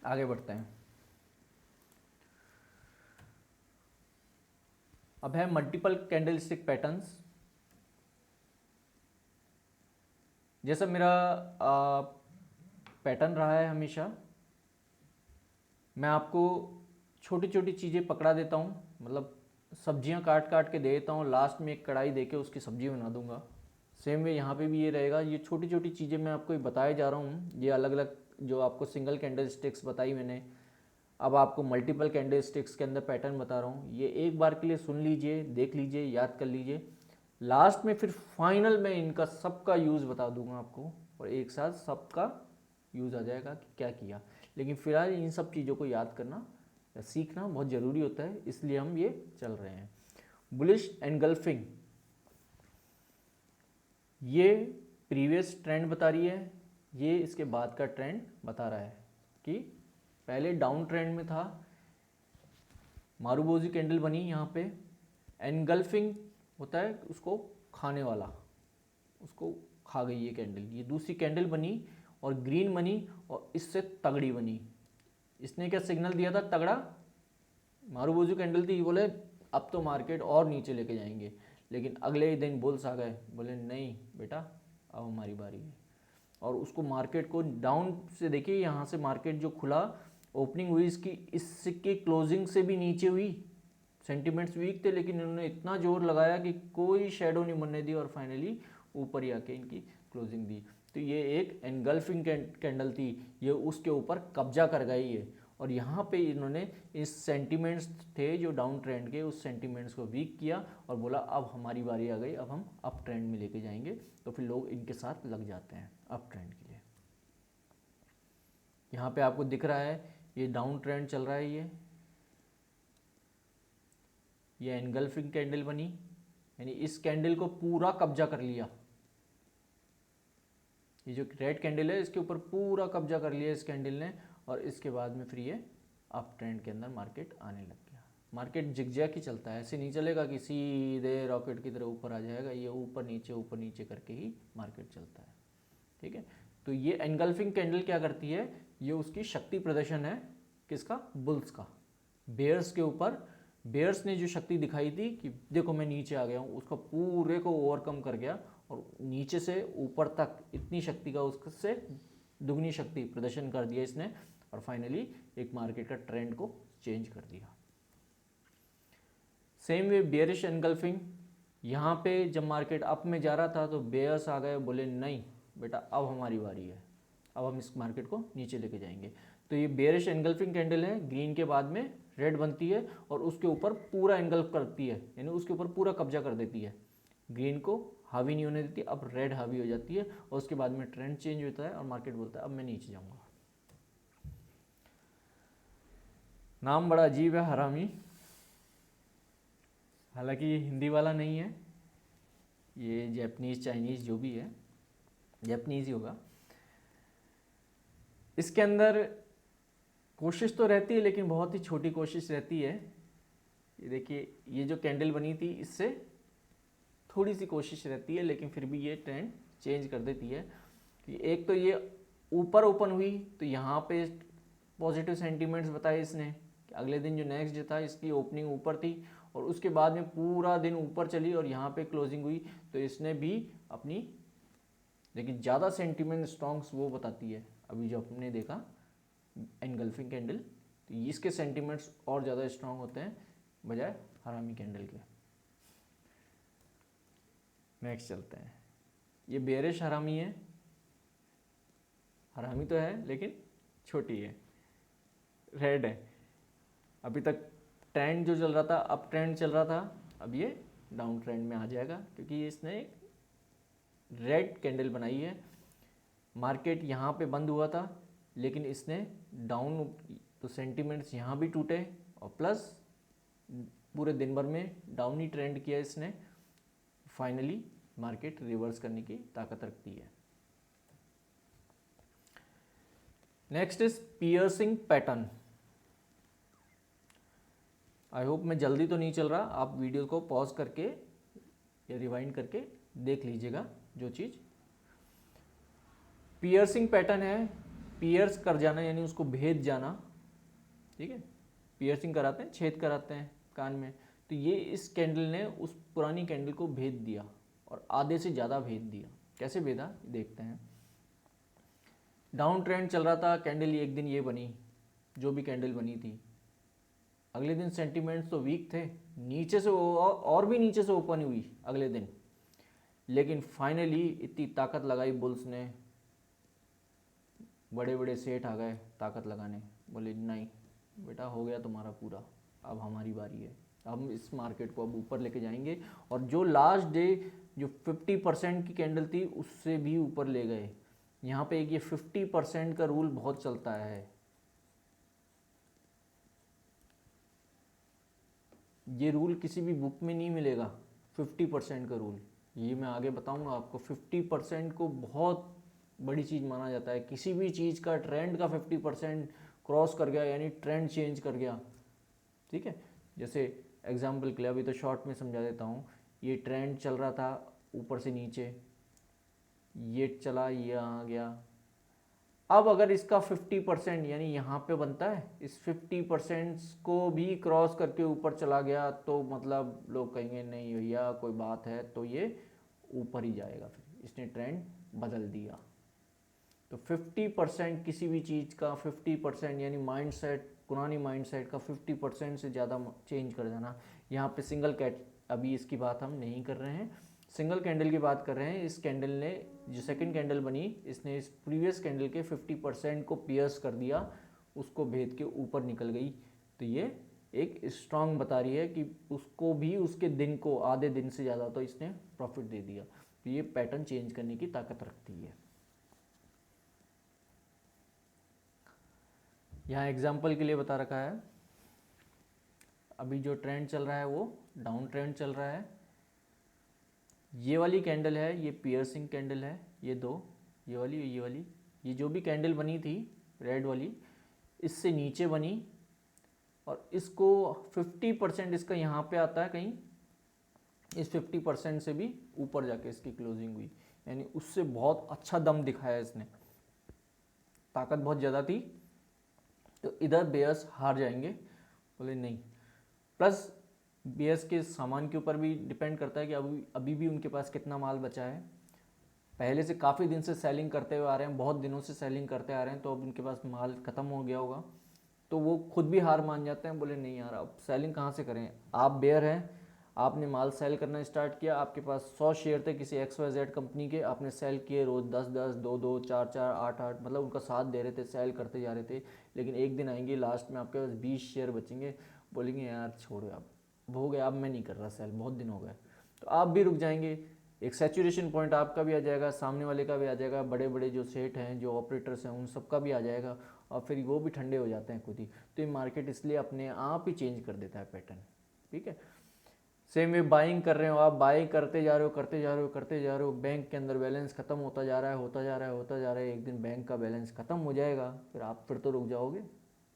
आगे बढ़ते हैं। अब है मल्टीपल कैंडलस्टिक पैटर्न्स। जैसा मेरा पैटर्न रहा है हमेशा, मैं आपको छोटी छोटी चीज़ें पकड़ा देता हूँ, मतलब सब्जियाँ काट काट के दे देता हूँ, लास्ट में एक कढ़ाई दे के उसकी सब्जी बना दूंगा। सेम वे यहाँ पे भी ये रहेगा। ये छोटी छोटी चीज़ें मैं आपको बताए जा रहा हूँ, ये अलग अलग जो आपको सिंगल कैंडल स्टिक्स बताई मैंने, अब आपको मल्टीपल कैंडल स्टिक्स के अंदर पैटर्न बता रहा हूँ। ये एक बार के लिए सुन लीजिए, देख लीजिए, याद कर लीजिए। लास्ट में फिर फाइनल में इनका सबका यूज़ बता दूंगा आपको, और एक साथ सबका यूज़ आ जाएगा कि क्या किया। लेकिन फिलहाल इन सब चीज़ों को याद करना या सीखना बहुत ज़रूरी होता है, इसलिए हम ये चल रहे हैं। बुलिश एनगल्फिंग, ये प्रीवियस ट्रेंड बता रही है, ये इसके बाद का ट्रेंड बता रहा है कि पहले डाउन ट्रेंड में था, मारूबोजी कैंडल बनी यहाँ पे। एनगल्फिंग होता है उसको खाने वाला, उसको खा गई ये कैंडल, ये दूसरी कैंडल बनी और ग्रीन बनी और इससे तगड़ी बनी। इसने क्या सिग्नल दिया था? तगड़ा। मारूबोजी कैंडल थी, बोले अब तो मार्केट और नीचे लेके जाएंगे, लेकिन अगले ही दिन बुल्स आ गए, बोले नहीं बेटा अब हमारी बारी है। और उसको मार्केट को डाउन से देखिए, यहाँ से मार्केट जो खुला, ओपनिंग हुई इसकी, इसके क्लोजिंग से भी नीचे हुई। सेंटिमेंट्स वीक थे, लेकिन इन्होंने इतना जोर लगाया कि कोई शेडो नहीं बनने दी और फाइनली ऊपर ही आके इनकी क्लोजिंग दी। तो ये एक एनगल्फिंग कैंडल थी, ये उसके ऊपर कब्जा कर गई है। और यहाँ पे इन्होंने इस सेंटिमेंट्स थे जो डाउन ट्रेंड के, उस सेंटिमेंट्स को वीक किया और बोला अब हमारी बारी आ गई, अब हम अप ट्रेंड में लेके जाएंगे। तो फिर लोग इनके साथ लग जाते हैं अप ट्रेंड के लिए। यहाँ पे आपको दिख रहा है ये डाउन ट्रेंड चल रहा है, ये एनगल्फिंग कैंडल बनी, यानी इस कैंडल को पूरा कब्जा कर लिया। ये जो रेड कैंडल है इसके ऊपर पूरा कब्जा कर लिया इस कैंडल ने, और इसके बाद में फिर ये अप ट्रेंड के अंदर मार्केट आने लग गया। मार्केट जिगजैग ही चलता है, ऐसे नहीं चलेगा कि सीधे रॉकेट की तरह ऊपर आ जाएगा, ये ऊपर नीचे करके ही मार्केट चलता है। ठीक है, तो ये एनगल्फिंग कैंडल क्या करती है, ये उसकी शक्ति प्रदर्शन है, किसका? बुल्स का। बेयर्स के ऊपर, बेयर्स ने जो शक्ति दिखाई थी कि देखो मैं नीचे आ गया हूँ, उसका पूरे को ओवरकम कर गया और नीचे से ऊपर तक इतनी शक्ति का उससे दुगनी शक्ति प्रदर्शन कर दिया इसने, और फाइनली एक मार्केट का ट्रेंड को चेंज कर दिया। सेम वे बेयरिश एनगल्फिंग, यहाँ पे जब मार्केट अप में जा रहा था तो बेयर्स आ गए, बोले नहीं बेटा अब हमारी बारी है, अब हम इस मार्केट को नीचे लेके जाएंगे। तो ये बेयरिश एनगल्फिंग कैंडल है, ग्रीन के बाद में रेड बनती है और उसके ऊपर पूरा एनगल्फ करती है, यानी उसके ऊपर पूरा कब्जा कर देती है, ग्रीन को हावी नहीं होने देती, अब रेड हावी हो जाती है और उसके बाद में ट्रेंड चेंज होता है और मार्केट बोलता है अब मैं नीचे जाऊंगा। नाम बड़ा अजीब है, हरामी, हालांकि ये हिंदी वाला नहीं है, ये जापानीज चाइनीज जो भी है, जापानीज ही होगा। इसके अंदर कोशिश तो रहती है लेकिन बहुत ही छोटी कोशिश रहती है। ये देखिए, ये जो कैंडल बनी थी इससे थोड़ी सी कोशिश रहती है, लेकिन फिर भी ये ट्रेंड चेंज कर देती है। एक तो ये ऊपर ओपन हुई तो यहाँ पे पॉजिटिव सेंटीमेंट्स बताए इसने, अगले दिन जो नेक्स्ट डे था इसकी ओपनिंग ऊपर थी और उसके बाद में पूरा दिन ऊपर चली और यहाँ पे क्लोजिंग हुई, तो इसने भी अपनी, लेकिन ज़्यादा सेंटीमेंट स्ट्रॉन्ग्स वो बताती है अभी जो हमने देखा एनगल्फिंग कैंडल, तो इसके सेंटीमेंट्स और ज़्यादा स्ट्रॉन्ग होते हैं बजाय हरामी कैंडल के। नेक्स्ट चलते हैं, ये बेरिश हरामी है, हरामी तो है लेकिन छोटी है, रेड है। अभी तक ट्रेंड जो चल रहा था, अप ट्रेंड चल रहा था, अब ये डाउन ट्रेंड में आ जाएगा क्योंकि इसने एक रेड कैंडल बनाई है। मार्केट यहाँ पे बंद हुआ था लेकिन इसने डाउन, तो सेंटीमेंट्स यहाँ भी टूटे और प्लस पूरे दिन भर में डाउन ही ट्रेंड किया इसने, फाइनली मार्केट रिवर्स करने की ताकत रखती है। Next is piercing pattern. I hope मैं जल्दी तो नहीं चल रहा, आप वीडियो को पॉज करके या रिवाइंड करके देख लीजिएगा जो चीज़। पियर्सिंग पैटर्न है, पियर्स कर जाना यानी उसको भेद जाना, ठीक है, पियर्सिंग कराते हैं, छेद कराते हैं कान में, तो ये इस कैंडल ने उस पुरानी कैंडल को भेद दिया और आधे से ज़्यादा भेद दिया। कैसे भेदा देखते हैं। डाउन ट्रेंड चल रहा था, कैंडल एक दिन ये बनी, जो भी कैंडल बनी थी, अगले दिन सेंटीमेंट्स तो वीक थे, नीचे से और भी नीचे से ओपन हुई अगले दिन, लेकिन फाइनली इतनी ताकत लगाई बुल्स ने, बड़े बड़े सेठ आ गए ताकत लगाने, बोले नहीं बेटा हो गया तुम्हारा पूरा, अब हमारी बारी है, हम इस मार्केट को अब ऊपर लेके जाएंगे। और जो लास्ट डे जो 50% की कैंडल थी उससे भी ऊपर ले गए, यहाँ पे एक ये 50% का रूल बहुत चलता है। ये रूल किसी भी बुक में नहीं मिलेगा, 50% का रूल। ये मैं आगे बताऊंगा आपको। 50% को बहुत बड़ी चीज़ माना जाता है। किसी भी चीज़ का ट्रेंड का 50% क्रॉस कर गया यानी ट्रेंड चेंज कर गया, ठीक है। जैसे एग्जाम्पल के लिए अभी तो शॉर्ट में समझा देता हूँ। ये ट्रेंड चल रहा था ऊपर से नीचे, ये चला, ये आ गया। अब अगर इसका 50% यानी यहाँ पे बनता है, इस 50% को भी क्रॉस करके ऊपर चला गया तो मतलब लोग कहेंगे नहीं भैया कोई बात है, तो ये ऊपर ही जाएगा, फिर इसने ट्रेंड बदल दिया। तो 50% किसी भी चीज़ का 50% यानी माइंडसेट, पुरानी माइंडसेट का 50% से ज़्यादा चेंज कर देना। यहाँ पे सिंगल कैट, अभी इसकी बात हम नहीं कर रहे हैं, सिंगल कैंडल की बात कर रहे हैं। इस कैंडल ने जो सेकंड कैंडल बनी, इसने इस प्रीवियस कैंडल के 50% को पियर्स कर दिया, उसको भेद के ऊपर निकल गई। तो ये एक स्ट्रांग बता रही है कि उसको भी उसके दिन को आधे दिन से ज़्यादा तो इसने प्रॉफिट दे दिया। तो ये पैटर्न चेंज करने की ताकत रखती है। यहाँ एग्जाम्पल के लिए बता रखा है, अभी जो ट्रेंड चल रहा है वो डाउन ट्रेंड चल रहा है। ये वाली कैंडल है, ये पियर्सिंग कैंडल है, ये दो, ये वाली, ये जो भी कैंडल बनी थी रेड वाली, इससे नीचे बनी और इसको 50% इसका यहाँ पे आता है कहीं, इस 50% से भी ऊपर जाके इसकी क्लोजिंग हुई, यानी उससे बहुत अच्छा दम दिखाया इसने, ताकत बहुत ज़्यादा थी। तो इधर बेयर्स हार जाएंगे, बोले नहीं। प्लस बेयर्स के सामान के ऊपर भी डिपेंड करता है कि अभी भी उनके पास कितना माल बचा है। पहले से काफ़ी दिन से सेलिंग करते हुए आ रहे हैं, बहुत दिनों से सेलिंग करते आ रहे हैं, तो अब उनके पास माल ख़त्म हो गया होगा, तो वो खुद भी हार मान जाते हैं, बोले नहीं यार अब सेलिंग कहाँ से करें। आप बेयर हैं, आपने माल सेल करना स्टार्ट किया, आपके पास 100 शेयर थे किसी XYZ कंपनी के, आपने सेल किए रोज़ 10-10, 2-2, 4-4, 8-8, मतलब उनका साथ दे रहे थे, सेल करते जा रहे थे। लेकिन एक दिन आएंगे लास्ट में आपके पास 20 शेयर बचेंगे, बोलेंगे यार छोड़ो अब हो गया, अब मैं नहीं कर रहा सेल, बहुत दिन हो गए। तो आप भी रुक जाएंगे, एक सैचुरेशन पॉइंट आपका भी आ जाएगा, सामने वाले का भी आ जाएगा, बड़े बड़े जो सेठ हैं, जो ऑपरेटर्स हैं, उन सबका भी आ जाएगा, और फिर वो भी ठंडे हो जाते हैं खुद ही। तो ये मार्केट इसलिए अपने आप ही चेंज कर देता है पैटर्न, ठीक है। सेम वे बाइंग कर रहे हो आप, बाई करते जा रहे हो, करते जा रहे हो, करते जा रहे हो, बैंक के अंदर बैलेंस खत्म होता जा रहा है, होता जा रहा है, होता जा रहा है, एक दिन बैंक का बैलेंस खत्म हो जाएगा, फिर आप फिर तो रुक जाओगे।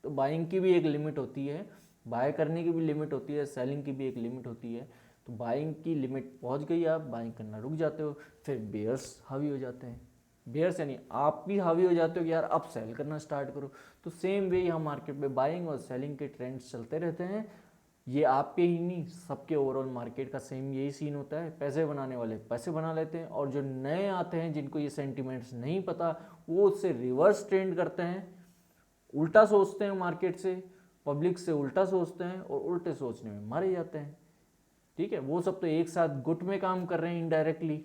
तो बाइंग की भी एक लिमिट होती है, बाय करने की भी लिमिट होती है, सेलिंग की भी एक लिमिट होती है। तो बाइंग की लिमिट पहुंच गई, आप बाइंग करना रुक जाते हो, फिर बेयर्स हावी हो जाते हैं, बेयर्स यानी आप भी हावी हो जाते हो कि यार अब सेल करना स्टार्ट करो। तो सेम वे यहाँ मार्केट में बाइंग और सेलिंग के ट्रेंड्स चलते रहते हैं। ये आपके ही नहीं, सबके ओवरऑल मार्केट का सेम यही सीन होता है। पैसे बनाने वाले पैसे बना लेते हैं, और जो नए आते हैं जिनको ये सेंटिमेंट्स नहीं पता, वो उससे रिवर्स ट्रेंड करते हैं, उल्टा सोचते हैं मार्केट से, पब्लिक से उल्टा सोचते हैं, और उल्टे सोचने में मारे जाते हैं, ठीक है। वो सब तो एक साथ गुट में काम कर रहे हैं, इनडायरेक्टली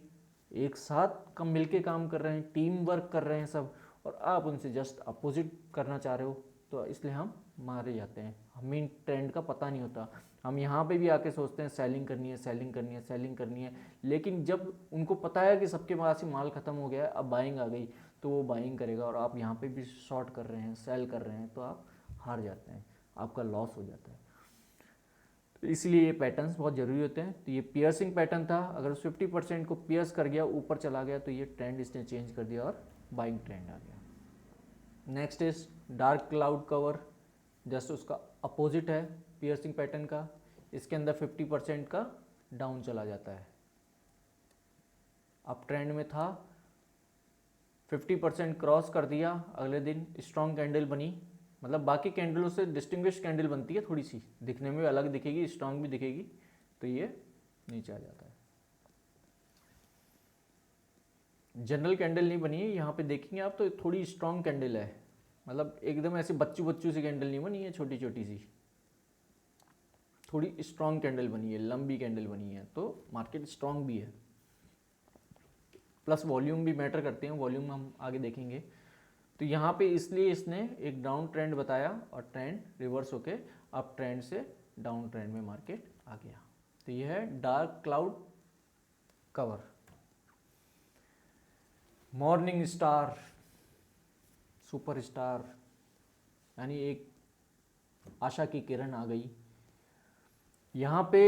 एक साथ कम मिलके काम कर रहे हैं, टीम वर्क कर रहे हैं सब, और आप उनसे जस्ट अपोजिट करना चाह रहे हो, तो इसलिए हम मारे जाते हैं। हमें ट्रेंड का पता नहीं होता, हम यहाँ पे भी आके सोचते हैं सेलिंग करनी है, सेलिंग करनी है, सेलिंग करनी है, लेकिन जब उनको पता है कि सबके पास ही माल खत्म हो गया है, अब बाइंग आ गई, तो वो बाइंग करेगा, और आप यहाँ पे भी शॉर्ट कर रहे हैं, सेल कर रहे हैं, तो आप हार जाते हैं, आपका लॉस हो जाता है। तो इसलिए ये पैटर्न्स बहुत ज़रूरी होते हैं। तो ये पियर्सिंग पैटर्न था, अगर 50% को पियर्स कर गया, ऊपर चला गया, तो ये ट्रेंड इसने चेंज कर दिया और बाइंग ट्रेंड आ गया। Next is dark cloud cover, just उसका अपोजिट है पियर्सिंग पैटर्न का। इसके अंदर 50% का डाउन चला जाता है, अप ट्रेंड में था, 50% क्रॉस कर दिया, अगले दिन स्ट्रॉन्ग कैंडल बनी, मतलब बाकी कैंडलों से डिस्टिंग्विश कैंडल बनती है, थोड़ी सी दिखने में अलग दिखेगी, स्ट्रॉन्ग भी दिखेगी, तो ये नीचे आ जाता है। जनरल कैंडल नहीं बनी है, यहाँ पे देखेंगे आप तो थोड़ी स्ट्रॉन्ग कैंडल है, मतलब एकदम ऐसे बच्चू बच्चू सी कैंडल नहीं बनी है, छोटी छोटी सी, थोड़ी स्ट्रॉन्ग कैंडल बनी है, लंबी कैंडल बनी है, तो मार्केट स्ट्रॉन्ग भी है। प्लस वॉल्यूम भी मैटर करते हैं, वॉल्यूम हम आगे देखेंगे। तो यहाँ पे इसलिए इसने एक डाउन ट्रेंड बताया, और ट्रेंड रिवर्स होके अप ट्रेंड से डाउन ट्रेंड में मार्केट आ गया। तो यह है dark cloud cover. Morning star, super star, यानी एक आशा की किरण आ गई। यहाँ पे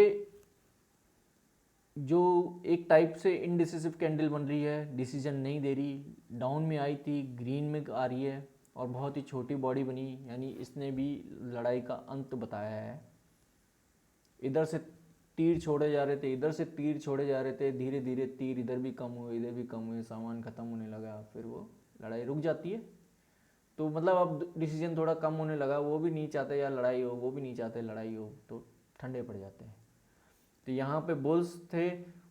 जो एक टाइप से इनडिसिसिव कैंडल बन रही है, डिसीजन नहीं दे रही, डाउन में आई थी, ग्रीन में आ रही है और बहुत ही छोटी बॉडी बनी, यानी इसने भी लड़ाई का अंत बताया है। इधर से तीर छोड़े जा रहे थे, इधर से तीर छोड़े जा रहे थे, धीरे धीरे तीर इधर भी कम हुए, इधर भी कम हुए, सामान ख़त्म होने लगा, फिर वो लड़ाई रुक जाती है। तो मतलब अब डिसीजन थोड़ा कम होने लगा, वो भी नहीं चाहते यार लड़ाई हो, वो भी नहीं चाहते लड़ाई हो, तो ठंडे पड़ जाते हैं। तो यहाँ पे बुल्स थे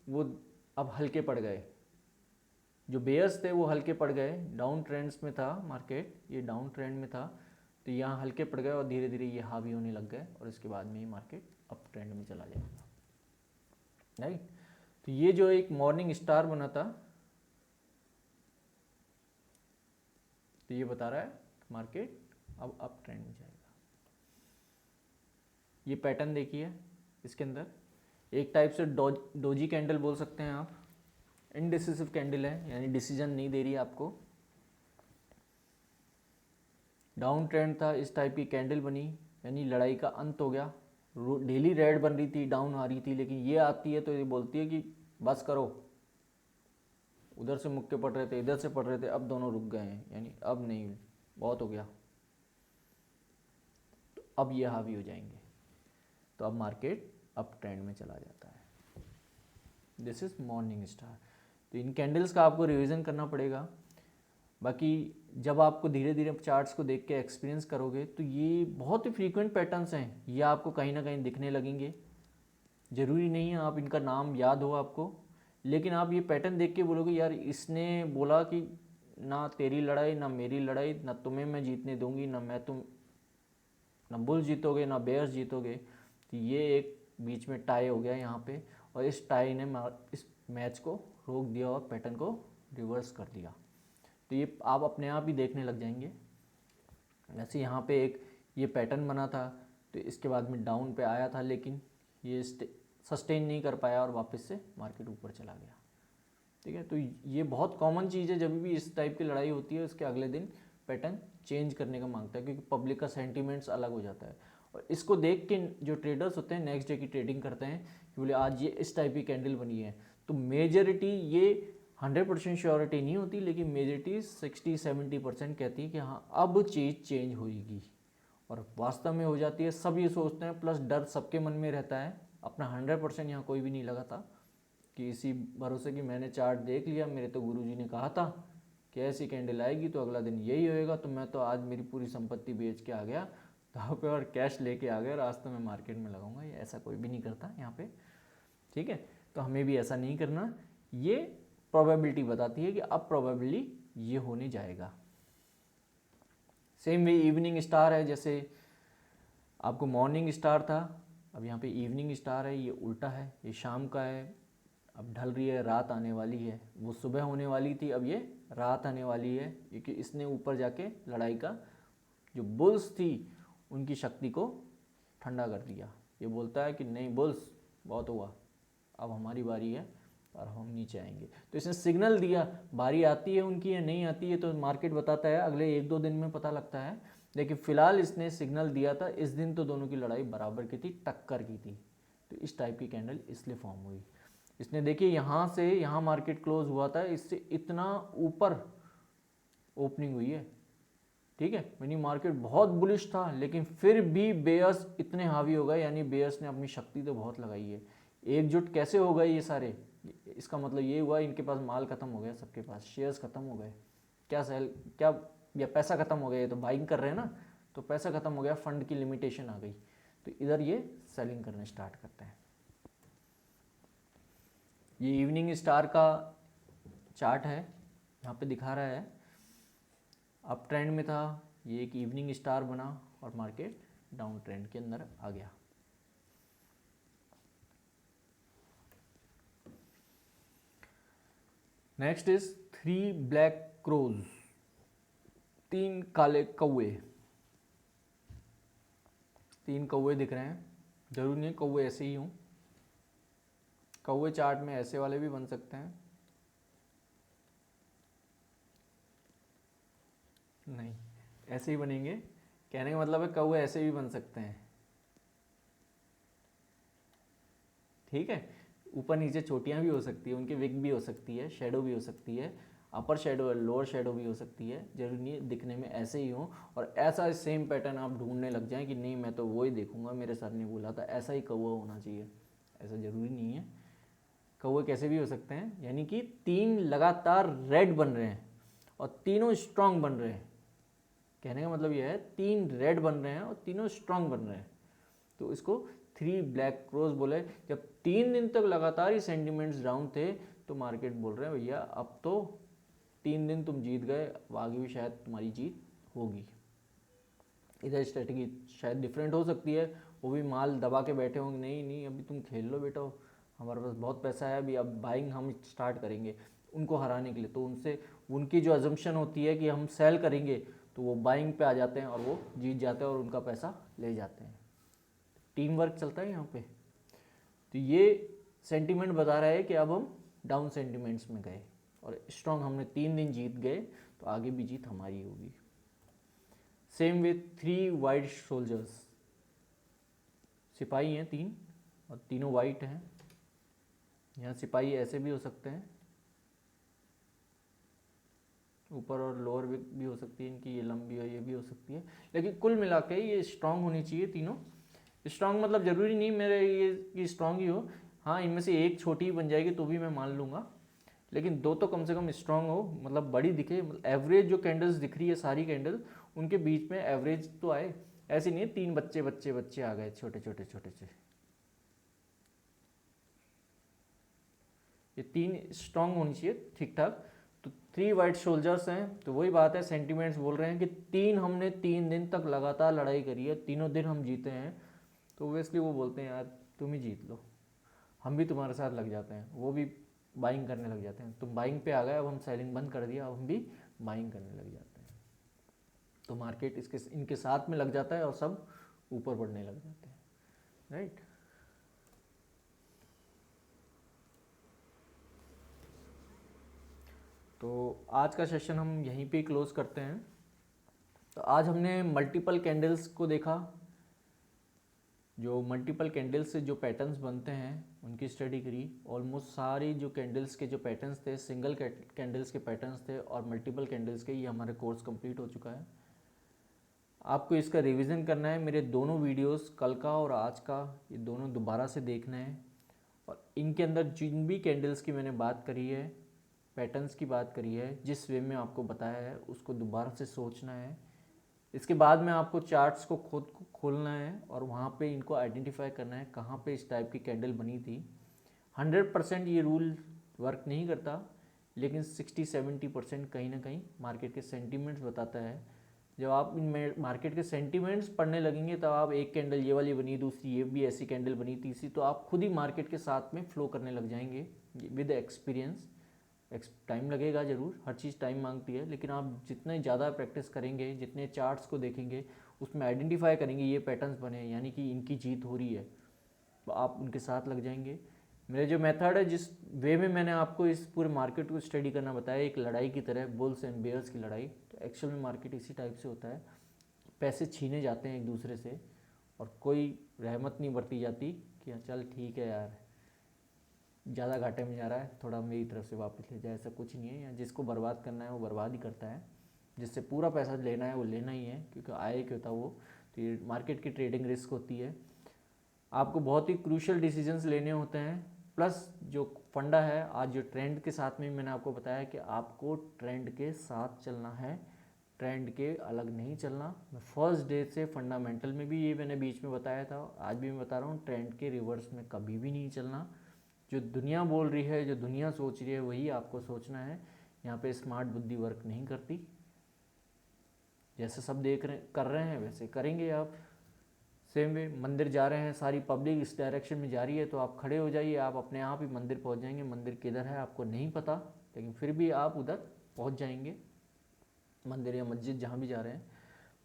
वो अब हल्के पड़ गए, जो बेयर्स थे वो हल्के पड़ गए। डाउन ट्रेंड्स में था मार्केट, ये डाउन ट्रेंड में था, तो यहाँ हल्के पड़ गए और धीरे धीरे ये हावी होने लग गए और इसके बाद में ये मार्केट अप ट्रेंड में चला जाएगा, राइट। तो ये जो एक मॉर्निंग स्टार बना था, तो ये बता रहा है मार्केट अब अप ट्रेंड में जाएगा। ये पैटर्न देखिए, इसके अंदर एक टाइप से डोजी कैंडल बोल सकते हैं आप, इनडिसिसिव कैंडल है, यानी डिसीजन नहीं दे रही आपको। डाउन ट्रेंड था, इस टाइप की कैंडल बनी, यानी लड़ाई का अंत हो गया। डेली रेड बन रही थी, डाउन आ रही थी, लेकिन ये आती है तो ये बोलती है कि बस करो, उधर से मुक्के पड़ रहे थे, इधर से पड़ रहे थे, अब दोनों रुक गए हैं, यानी अब नहीं, बहुत हो गया, तो अब ये हावी हो जाएंगे, तो अब मार्केट अप ट्रेंड में चला जाता है। This is morning star. तो इन कैंडल्स का आपको रिवीजन करना पड़ेगा। बाकी जब आपको धीरे धीरे चार्ट्स को देख के एक्सपीरियंस करोगे तो ये बहुत ही फ्रीक्वेंट पैटर्न्स हैं, ये आपको कहीं ना कहीं दिखने लगेंगे। ज़रूरी नहीं है आप इनका नाम याद हो आपको, लेकिन आप ये पैटर्न देख के बोलोगे यार इसने बोला कि ना तेरी लड़ाई ना मेरी लड़ाई, ना तुम्हें मैं जीतने दूंगी, ना बुल जीतोगे ना बेयर्स जीतोगे। तो ये एक बीच में टाई हो गया यहाँ पे, और इस टाई ने इस मैच को रोक दिया और पैटर्न को रिवर्स कर दिया। तो ये आप अपने आप ही देखने लग जाएंगे। वैसे यहाँ पे एक ये पैटर्न बना था, तो इसके बाद में डाउन पे आया था, लेकिन ये सस्टेन नहीं कर पाया और वापस से मार्केट ऊपर चला गया। ठीक है, तो ये बहुत कॉमन चीज़ है, जब भी इस टाइप की लड़ाई होती है उसके अगले दिन पैटर्न चेंज करने का मांगता है, क्योंकि पब्लिक का सेंटीमेंट्स अलग हो जाता है। और इसको देख के जो ट्रेडर्स होते हैं नेक्स्ट डे की ट्रेडिंग करते हैं कि बोले आज ये इस टाइप की कैंडल बनी है, तो मेजॉरिटी ये 100% श्योरिटी नहीं होती, लेकिन मेजॉरिटी 60-70% कहती है कि हाँ अब चीज़ चेंज होगी, और वास्तव में हो जाती है। सब ये सोचते हैं, प्लस डर सबके मन में रहता है, अपना 100% यहाँ कोई भी नहीं लगाता कि इसी भरोसे कि मैंने चार्ट देख लिया, मेरे तो गुरुजी ने कहा था कि ऐसी कैंडल आएगी तो अगला दिन यही होएगा, तो मैं तो आज मेरी पूरी संपत्ति बेच के आ गया दाव पे और कैश लेके आ गया, रास्ते में मार्केट में लगाऊंगा। ये ऐसा कोई भी नहीं करता यहाँ पे, ठीक है। तो हमें भी ऐसा नहीं करना। ये प्रोबेबिलिटी बताती है कि अब प्रोबेबली ये होने जाएगा। सेम वे इवनिंग स्टार है, जैसे आपको मॉर्निंग स्टार था, अब यहाँ पे इवनिंग स्टार है, ये उल्टा है, ये शाम का है, अब ढल रही है, रात आने वाली है। वो सुबह होने वाली थी, अब ये रात आने वाली है, क्योंकि इसने ऊपर जाके लड़ाई का जो बुल्स थी उनकी शक्ति को ठंडा कर दिया। ये बोलता है कि नहीं बुल्स बहुत हुआ, अब हमारी बारी है और हम नीचे आएंगे। तो इसने सिग्नल दिया, बारी आती है उनकी या नहीं आती है तो मार्केट बताता है, अगले 1-2 दिन में पता लगता है, लेकिन फिलहाल इसने सिग्नल दिया था। इस दिन तो दोनों की लड़ाई बराबर की थी, टक्कर की थी, तो इस टाइप की कैंडल इसलिए फॉर्म हुई। इसने देखिए यहाँ से यहाँ मार्केट क्लोज हुआ था, इससे इतना ऊपर ओपनिंग हुई है, ठीक है, यानी मार्केट बहुत बुलिश था, लेकिन फिर भी बेयर्स इतने हावी हो गए, यानी बेयर्स ने अपनी शक्ति तो बहुत लगाई है। एकजुट कैसे हो गए ये सारे, इसका मतलब ये हुआ इनके पास माल खत्म हो गया, सबके पास शेयर्स खत्म हो गए, क्या या पैसा खत्म हो गया, ये तो बाइंग कर रहे हैं ना, तो पैसा खत्म हो गया, फंड की लिमिटेशन आ गई, तो इधर ये सेलिंग करना स्टार्ट करते हैं। ये इवनिंग स्टार का चार्ट है, यहाँ पे दिखा रहा है अप ट्रेंड में था, ये एक इवनिंग स्टार बना और मार्केट डाउन ट्रेंड के अंदर आ गया। नेक्स्ट इज 3 ब्लैक क्रोज, 3 काले कौवे। 3 कौवे दिख रहे हैं, जरूरी नहीं कौवे ऐसे ही हों, कौवे चार्ट में ऐसे वाले भी बन सकते हैं, नहीं, ऐसे ही बनेंगे। कहने का मतलब है कौवे ऐसे भी बन सकते हैं, ठीक है। ऊपर नीचे चोटियाँ भी हो सकती है, उनकी विग भी हो सकती है, शेडो भी हो सकती है, अपर शेडो लोअर शेडो भी हो सकती है। जरूरी नहीं है दिखने में ऐसे ही हो और ऐसा सेम पैटर्न आप ढूंढने लग जाएं कि नहीं मैं तो वो ही देखूंगा, मेरे सर ने बोला था ऐसा ही कौवा होना चाहिए। ऐसा ज़रूरी नहीं है। कौवे कैसे भी हो सकते हैं, यानी कि 3 लगातार रेड बन रहे हैं और तीनों स्ट्रांग बन रहे हैं। कहने का मतलब यह है 3 रेड बन रहे हैं और तीनों स्ट्रांग बन रहे हैं, तो इसको 3 ब्लैक क्रोस बोले। जब 3 दिन तक लगातार ही सेंटिमेंट्स डाउन थे तो मार्केट बोल रहे हैं भैया अब तो 3 दिन तुम जीत गए, अब आगे भी शायद तुम्हारी जीत होगी। इधर स्ट्रेटजी शायद डिफरेंट हो सकती है, वो भी माल दबा के बैठे होंगे, नहीं नहीं अभी तुम खेल लो बेटा, हमारे पास बहुत पैसा है, अभी अब बाइंग हम स्टार्ट करेंगे उनको हराने के लिए। तो उनसे उनकी जो अजम्पशन होती है कि हम सेल करेंगे, तो वो बाइंग पे आ जाते हैं और वो जीत जाते हैं और उनका पैसा ले जाते हैं। टीम वर्क चलता है यहाँ पे। तो ये सेंटीमेंट बता रहा है कि अब हम डाउन सेंटीमेंट्स में गए और स्ट्रॉन्ग हमने 3 दिन जीत गए, तो आगे भी जीत हमारी होगी। सेम विथ 3 वाइट सोल्जर्स, सिपाही हैं 3 और तीनों वाइट हैं। यहाँ सिपाही ऐसे भी हो सकते हैं, ऊपर और लोअर भी हो सकती है इनकी, ये लंबी और ये भी हो सकती है, लेकिन कुल मिला के ये स्ट्रांग होनी चाहिए तीनों। स्ट्रांग मतलब ज़रूरी नहीं मेरे ये स्ट्रांग ही हो, हाँ इनमें से एक छोटी बन जाएगी तो भी मैं मान लूँगा, लेकिन 2 तो कम से कम स्ट्रांग हो, मतलब बड़ी दिखे। एवरेज जो कैंडल्स दिख रही है सारी कैंडल, उनके बीच में एवरेज तो आए। ऐसे नहीं है 3 बच्चे बच्चे बच्चे आ गए छोटे छोटे छोटे से। ये 3 स्ट्रांग होनी चाहिए ठीक ठाक। तो 3 वाइट सोल्जर्स हैं, तो वही बात है, सेंटिमेंट्स बोल रहे हैं कि हमने 3 दिन तक लगातार लड़ाई करी है, तीनों दिन हम जीते हैं, तो ओबियसली वो बोलते हैं यार तुम ही जीत लो, हम भी तुम्हारे साथ लग जाते हैं। वो भी बाइंग करने लग जाते हैं, तुम बाइंग पे आ गए, अब हम सेलिंग बंद कर दिया, अब हम भी बाइंग करने लग जाते हैं। तो मार्केट इनके साथ में लग जाता है और सब ऊपर बढ़ने लग जाते हैं, राइट। तो आज का सेशन हम यहीं पे क्लोज करते हैं। तो आज हमने मल्टीपल कैंडल्स को देखा, जो मल्टीपल कैंडल्स से जो पैटर्न्स बनते हैं उनकी स्टडी करी। ऑलमोस्ट सारी जो कैंडल्स के जो पैटर्न्स थे, सिंगल कैंडल्स के पैटर्न्स थे और मल्टीपल कैंडल्स के, ये हमारा कोर्स कंप्लीट हो चुका है। आपको इसका रिवीजन करना है, मेरे दोनों वीडियोस कल का और आज का, ये दोनों दोबारा से देखना है और इनके अंदर जिन भी कैंडल्स की मैंने बात करी है, पैटर्न्स की बात करी है, जिस वे में आपको बताया है उसको दोबारा से सोचना है। इसके बाद में आपको चार्ट्स को खुद को खोलना है और वहाँ पे इनको आइडेंटिफाई करना है कहाँ पे इस टाइप की कैंडल बनी थी। 100% ये रूल वर्क नहीं करता, लेकिन 60-70% कहीं ना कहीं मार्केट के सेंटीमेंट्स बताता है। जब आप इन मार्केट के सेंटीमेंट्स पढ़ने लगेंगे तब आप एक कैंडल ये वाली बनी, दूसरी ये भी ऐसी कैंडल बनी, तीसरी, तो आप खुद ही मार्केट के साथ में फ्लो करने लग जाएंगे विद एक्सपीरियंस। टाइम लगेगा ज़रूर, हर चीज़ टाइम मांगती है, लेकिन आप जितने ज़्यादा प्रैक्टिस करेंगे, जितने चार्ट्स को देखेंगे, उसमें आइडेंटिफाई करेंगे ये पैटर्न्स बने यानी कि इनकी जीत हो रही है, तो आप उनके साथ लग जाएंगे। मेरे जो मेथड है, जिस वे में मैंने आपको इस पूरे मार्केट को स्टडी करना बताया, एक लड़ाई की तरह, बुल्स एंड बेयर्स की लड़ाई, तो एक्चुअल में मार्केट इसी टाइप से होता है। पैसे छीने जाते हैं एक दूसरे से और कोई रहमत नहीं बरती जाती कि चल ठीक है यार ज़्यादा घाटे में जा रहा है, थोड़ा मेरी तरफ से वापस ले जाए, ऐसा कुछ नहीं है। या जिसको बर्बाद करना है वो बर्बाद ही करता है, जिससे पूरा पैसा लेना है वो लेना ही है, क्योंकि आए क्यों था वो। तो ये मार्केट की ट्रेडिंग रिस्क होती है, आपको बहुत ही क्रूशियल डिसीजंस लेने होते हैं। प्लस जो फंडा है, आज जो ट्रेंड के साथ में मैंने आपको बताया कि आपको ट्रेंड के साथ चलना है, ट्रेंड के अलग नहीं चलना। मैं फर्स्ट डे से फंडामेंटल में भी ये मैंने बीच में बताया था, आज भी मैं बता रहा हूँ, ट्रेंड के रिवर्स में कभी भी नहीं चलना। जो दुनिया बोल रही है, जो दुनिया सोच रही है, वही आपको सोचना है। यहाँ पे स्मार्ट बुद्धि वर्क नहीं करती, जैसे सब देख रहे कर रहे हैं वैसे करेंगे आप। सेम वे मंदिर जा रहे हैं, सारी पब्लिक इस डायरेक्शन में जा रही है, तो आप खड़े हो जाइए, आप अपने आप ही मंदिर पहुंच जाएंगे। मंदिर किधर है आपको नहीं पता, लेकिन फिर भी आप उधर पहुंच जाएंगे, मंदिर या मस्जिद जहाँ भी जा रहे हैं।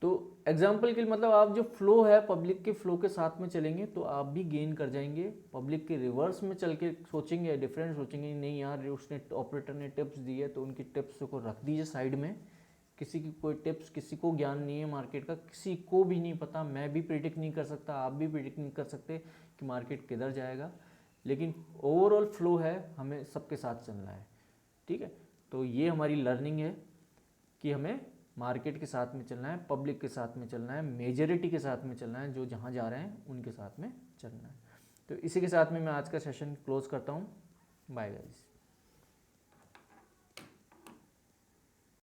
तो एग्जाम्पल के मतलब आप जो फ्लो है, पब्लिक के फ्लो के साथ में चलेंगे तो आप भी गेन कर जाएंगे। पब्लिक के रिवर्स में चल के सोचेंगे, डिफरेंट सोचेंगे, नहीं यार उसने ऑपरेटर ने टिप्स दी है तो उनकी टिप्स को रख दीजिए साइड में, किसी की कोई टिप्स, किसी को ज्ञान नहीं है मार्केट का, किसी को भी नहीं पता, मैं भी प्रिडिक्ट नहीं कर सकता, आप भी प्रिडिक्ट नहीं कर सकते कि मार्केट किधर जाएगा, लेकिन ओवरऑल फ्लो है, हमें सबके साथ चलना है। ठीक है, तो ये हमारी लर्निंग है कि हमें मार्केट के साथ में चलना है, पब्लिक के साथ में चलना है, मेजॉरिटी के साथ में चलना है, जो जहाँ जा रहे हैं उनके साथ में चलना है। तो इसी के साथ में मैं आज का सेशन क्लोज करता हूँ। Bye guys.